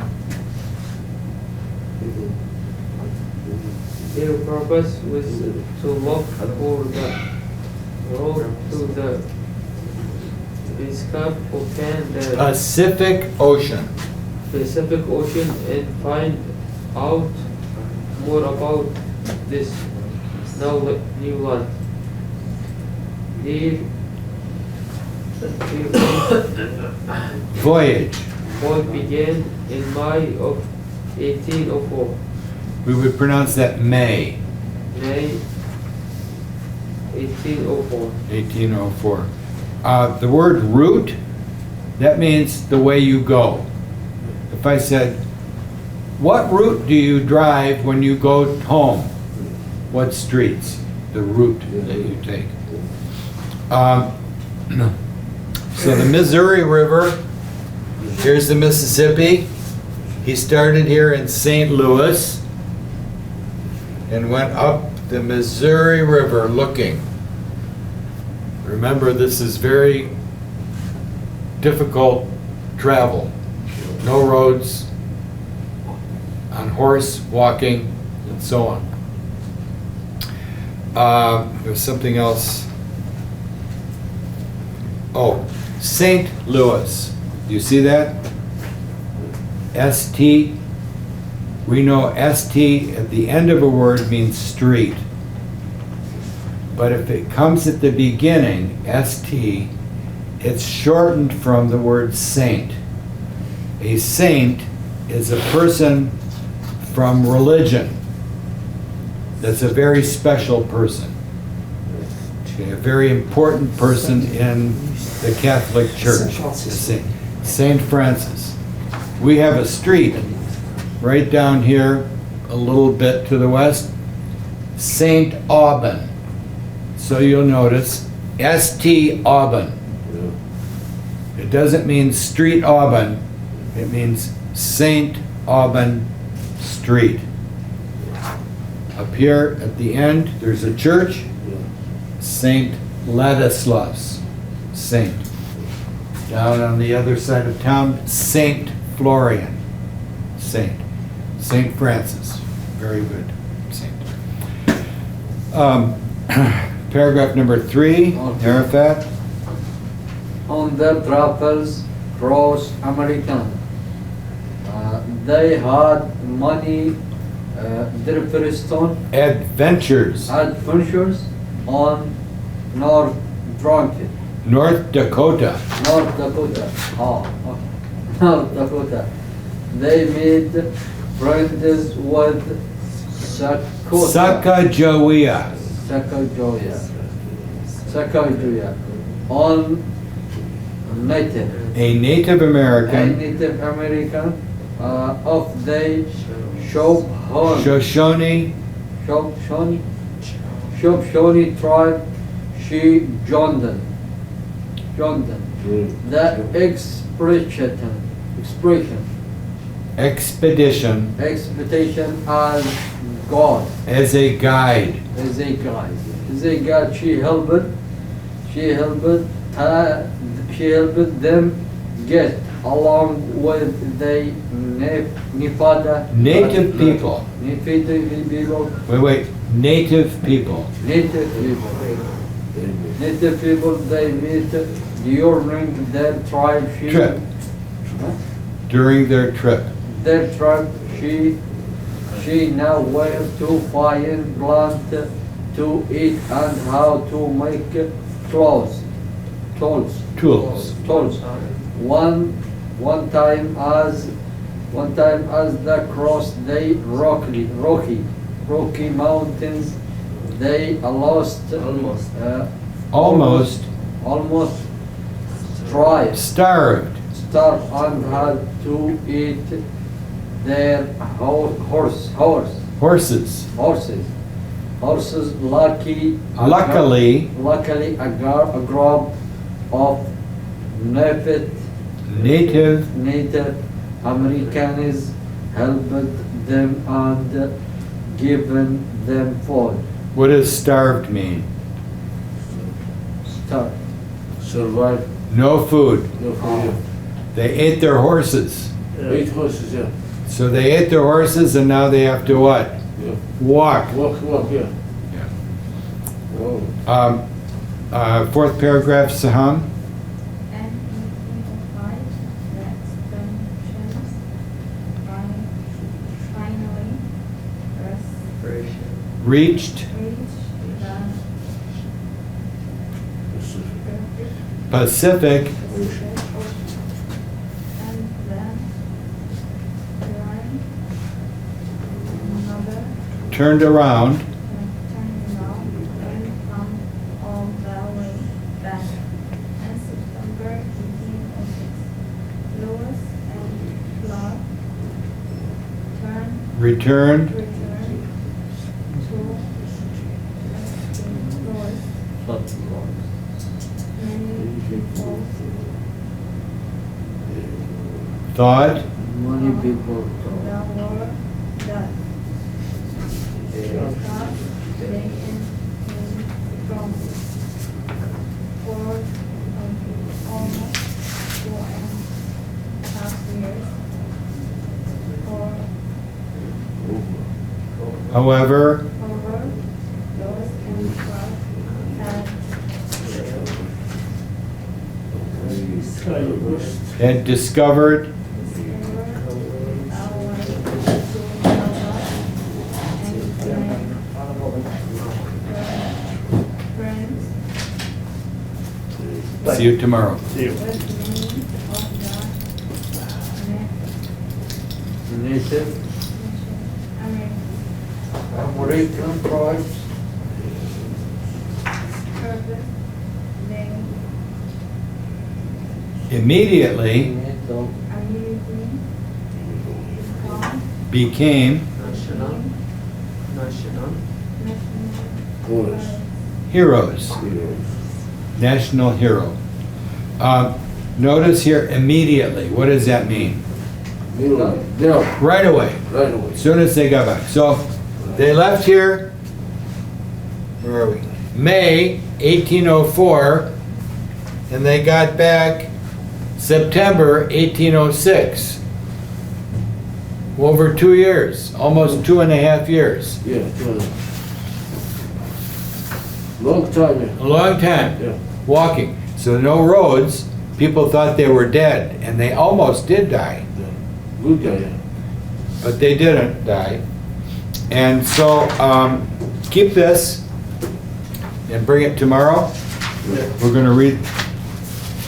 Their purpose was to look for the road to the Pacific Ocean. Pacific Ocean and find out more about this new land. Their Voyage. voyage began in May of 1804. We would pronounce that May. May 1804. 1804. The word route, that means the way you go. If I said, what route do you drive when you go home? What streets? The route that you take. So the Missouri River, here's the Mississippi. He started here in St. Louis and went up the Missouri River looking. Remember, this is very difficult travel. No roads, on horse, walking, and so on. There's something else. Oh, St. Louis. Do you see that? ST. We know ST at the end of a word means street. But if it comes at the beginning, ST, it's shortened from the word saint. A saint is a person from religion. that's a very special person. Okay, a very important person in the Catholic Church, Saint Francis. We have a street right down here, a little bit to the west, Saint Aubin. So you'll notice, St. Aubin. It doesn't mean Street Aubin, it means Saint Aubin Street. Up here at the end, there's a church, Saint Ladislas, Saint. Down on the other side of town, Saint Florian, Saint. Saint Francis, very good saint. Paragraph number 3, Arafat. On their travels cross American, they had many different Adventures, adventures on North Drunken. North Dakota. North Dakota. Oh, okay. North Dakota. They made friends with Sacagawea. Sacagawea. On native. A Native American, Native American of the Shoshone, Shoshone tribe. She joined them. The expedition as God. as a guide. As a guide. She helped them get along with the Nevada Native people. Native people. Wait, Native people. Native people, they meet during their tribe. Trip. During their trip. Their tribe, she now where to find plant to eat and how to make tools. One time as they crossed the rocky mountains, they lost Almost starved. And had to eat their horses. Luckily a group of Native Americans helped them and given them food. What does starved mean? Survive. No food. No food. They ate their horses. Yeah. 8 horses, yeah. So they ate their horses and now they have to what? Yeah. Walk. Walk, yeah. Yeah. Fourth paragraph, Saham. And in 1905, the expeditions finally Reached the Pacific Pacific Ocean. And then turned around and come all the way back. In September 1806, Lewis and Clark returned to Louis. Many people thought Many people the war that they thought they can from 4 almost 2.5 years. however However, those and Clark had discovered See you tomorrow. See you. native American tribes. Purpose. Name. Immediately Immediately. Become. became National. National. Chorus. heroes. National hero. Notice here, immediately. What does that mean? Yeah, Right away. right away. As soon as they got back. So they left here, where are we? May 1804, and they got back September 1806. Over 2 years, almost 2.5 years. Yeah, long time, yeah. A long time Yeah. walking. So no roads. People thought they were dead, and they almost did die. Good guy, yeah. But they didn't die. And so, keep this and bring it tomorrow. We're gonna read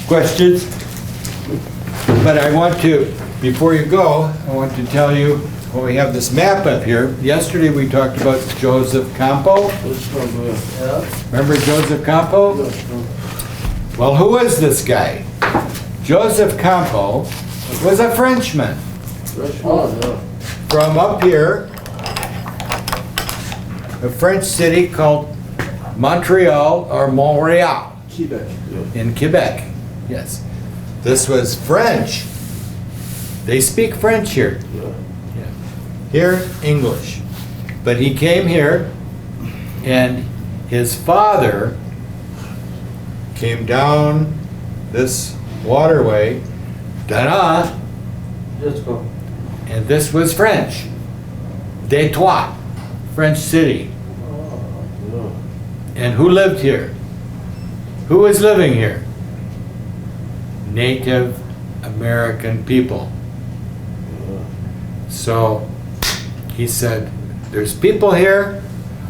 questions. But I want to, before you go, I want to tell you, well, we have this map up here. Yesterday we talked about Joseph Campo. Let's come, Yeah. Remember Joseph Campo? Well, who is this guy? Joseph Campo was a Frenchman Fresh one, yeah. from up here, a French city called Montreal or Montreal Quebec. in Quebec. Yes. This was French. They speak French here. Yeah. Here, English. But he came here, and his father came down this waterway, da-da, Just go. and this was French. Détroit, French city. Yeah. And who lived here? Who was living here? Native American people. So he said, there's people here,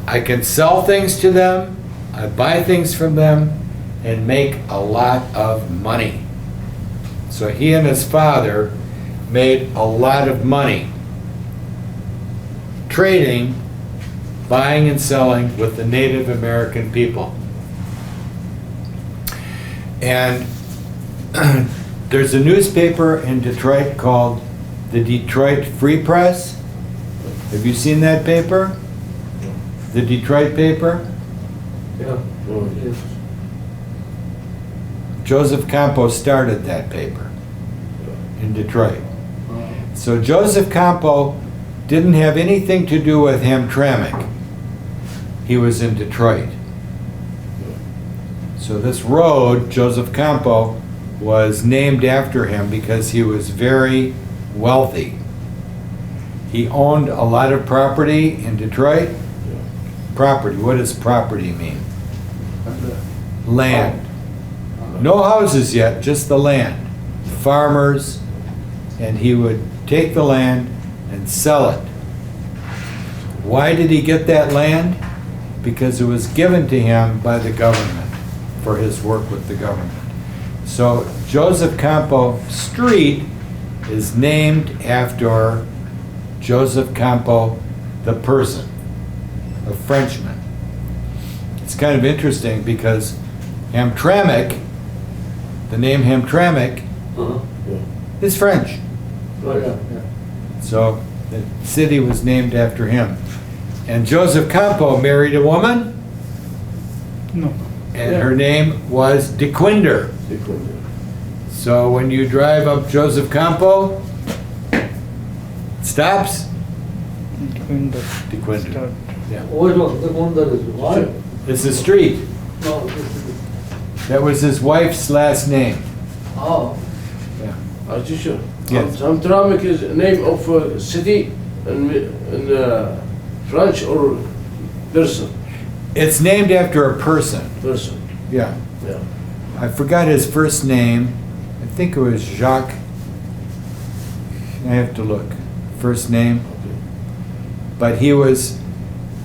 I can sell things to them, I buy things from them, and make a lot of money. So he and his father made a lot of money trading, buying and selling with the Native American people. And there's a newspaper in Detroit called the Detroit Free Press. Have you seen that paper? The Detroit paper? Yeah. Oh, Yes. Joseph Campo started that paper in Detroit. So Joseph Campo didn't have anything to do with Hamtramck. He was in Detroit. So this road, Joseph Campo, was named after him because he was very wealthy. He owned a lot of property in Detroit. Property, what does property mean? Land. No houses yet, just the land. Farmers, and he would take the land and sell it. Why did he get that land? Because it was given to him by the government for his work with the government. So Joseph Campo Street is named after Joseph Campo, the person, a Frenchman. It's kind of interesting because Hamtramck, the name Hamtramck, is French. Oh, yeah, yeah. So the city was named after him. And Joseph Campo married a woman, No. and her name was DeQuinder. So when you drive up Joseph Campo, it stops DeQuinder. Start. Yeah. Wait, look, the one that is why? It's a street. No, this is. That was his wife's last name. Oh. Artificial. Yes. Hamtramck is a name of a city in French or person? It's named after a person. Person, Yeah. yeah. I forgot his first name. I think it was Jacques. I have to look. First name. But he was,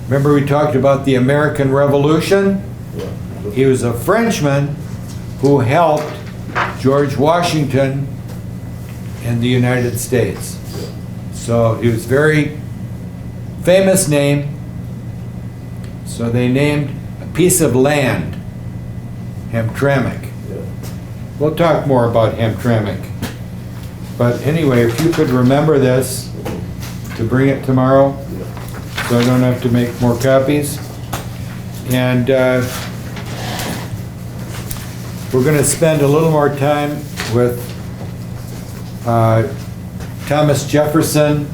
remember we talked about the American Revolution? Yeah. He was a Frenchman who helped George Washington in the United States. So he was very famous name, So they named a piece of land Hamtramck. We'll talk more about Hamtramck. But anyway, if you could remember this, to bring it tomorrow, so I don't have to make more copies. And we're going to spend a little more time with Thomas Jefferson,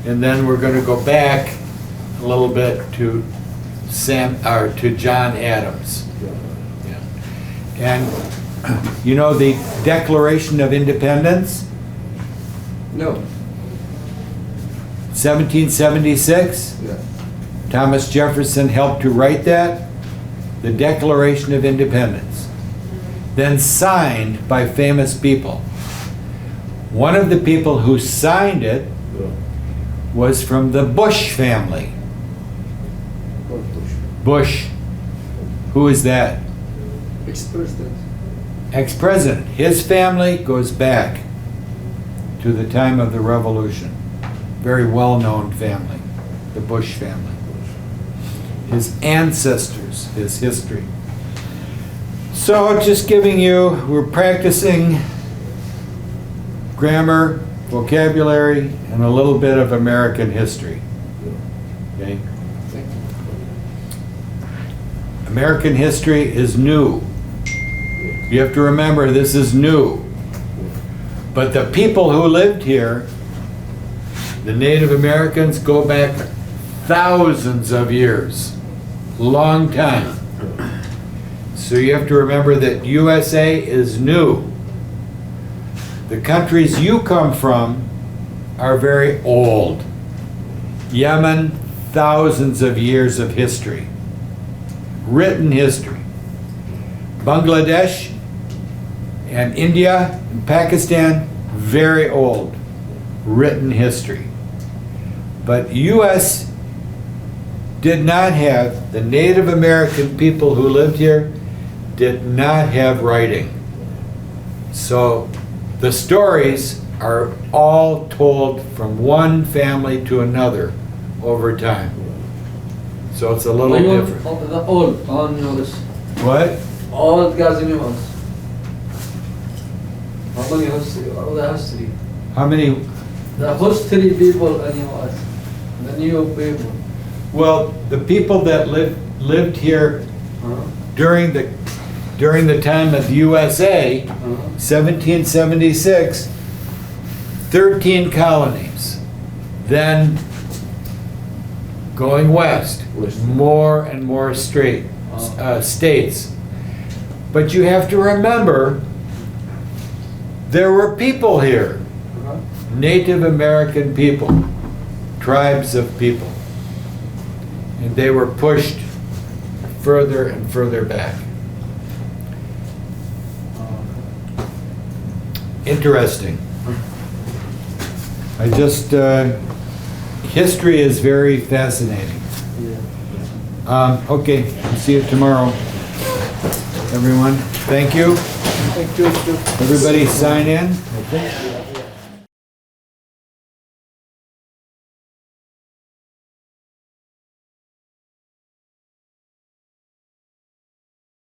and then we're going to go back a little bit to John Adams. Yeah. And you know the Declaration of Independence, No. 1776? Yeah. Thomas Jefferson helped to write that, the Declaration of Independence, then signed by famous people. One of the people who signed it was from the Bush family. Bush. Who is that? Ex-president. Ex-president. His family goes back to the time of the Revolution. Very well-known family, the Bush family. His ancestors, his history. So just giving you, we're practicing grammar, vocabulary, and a little bit of American history. Okay? American history is new. You have to remember this is new. But the people who lived here, the Native Americans, go back thousands of years. Long time. So you have to remember that USA is new. The countries you come from are very old. Yemen, thousands of years of history. Written history. Bangladesh and India and Pakistan, very old. Written history. But US did not have, the Native American people who lived here did not have writing. So the stories are all told from one family to another over time. So it's a little different. The old on yours. What? Old guys in yours. How many history? All the history. How many? The history people in yours. The new people. Well, the people that lived here during the time of USA, 1776, 13 colonies. Then going west, more and more states. But you have to remember, there were people here, Native American people, tribes of people. And they were pushed further and further back. Interesting. History is very fascinating. Okay, see you tomorrow, everyone. Thank you. Thank you. Everybody sign in, I think.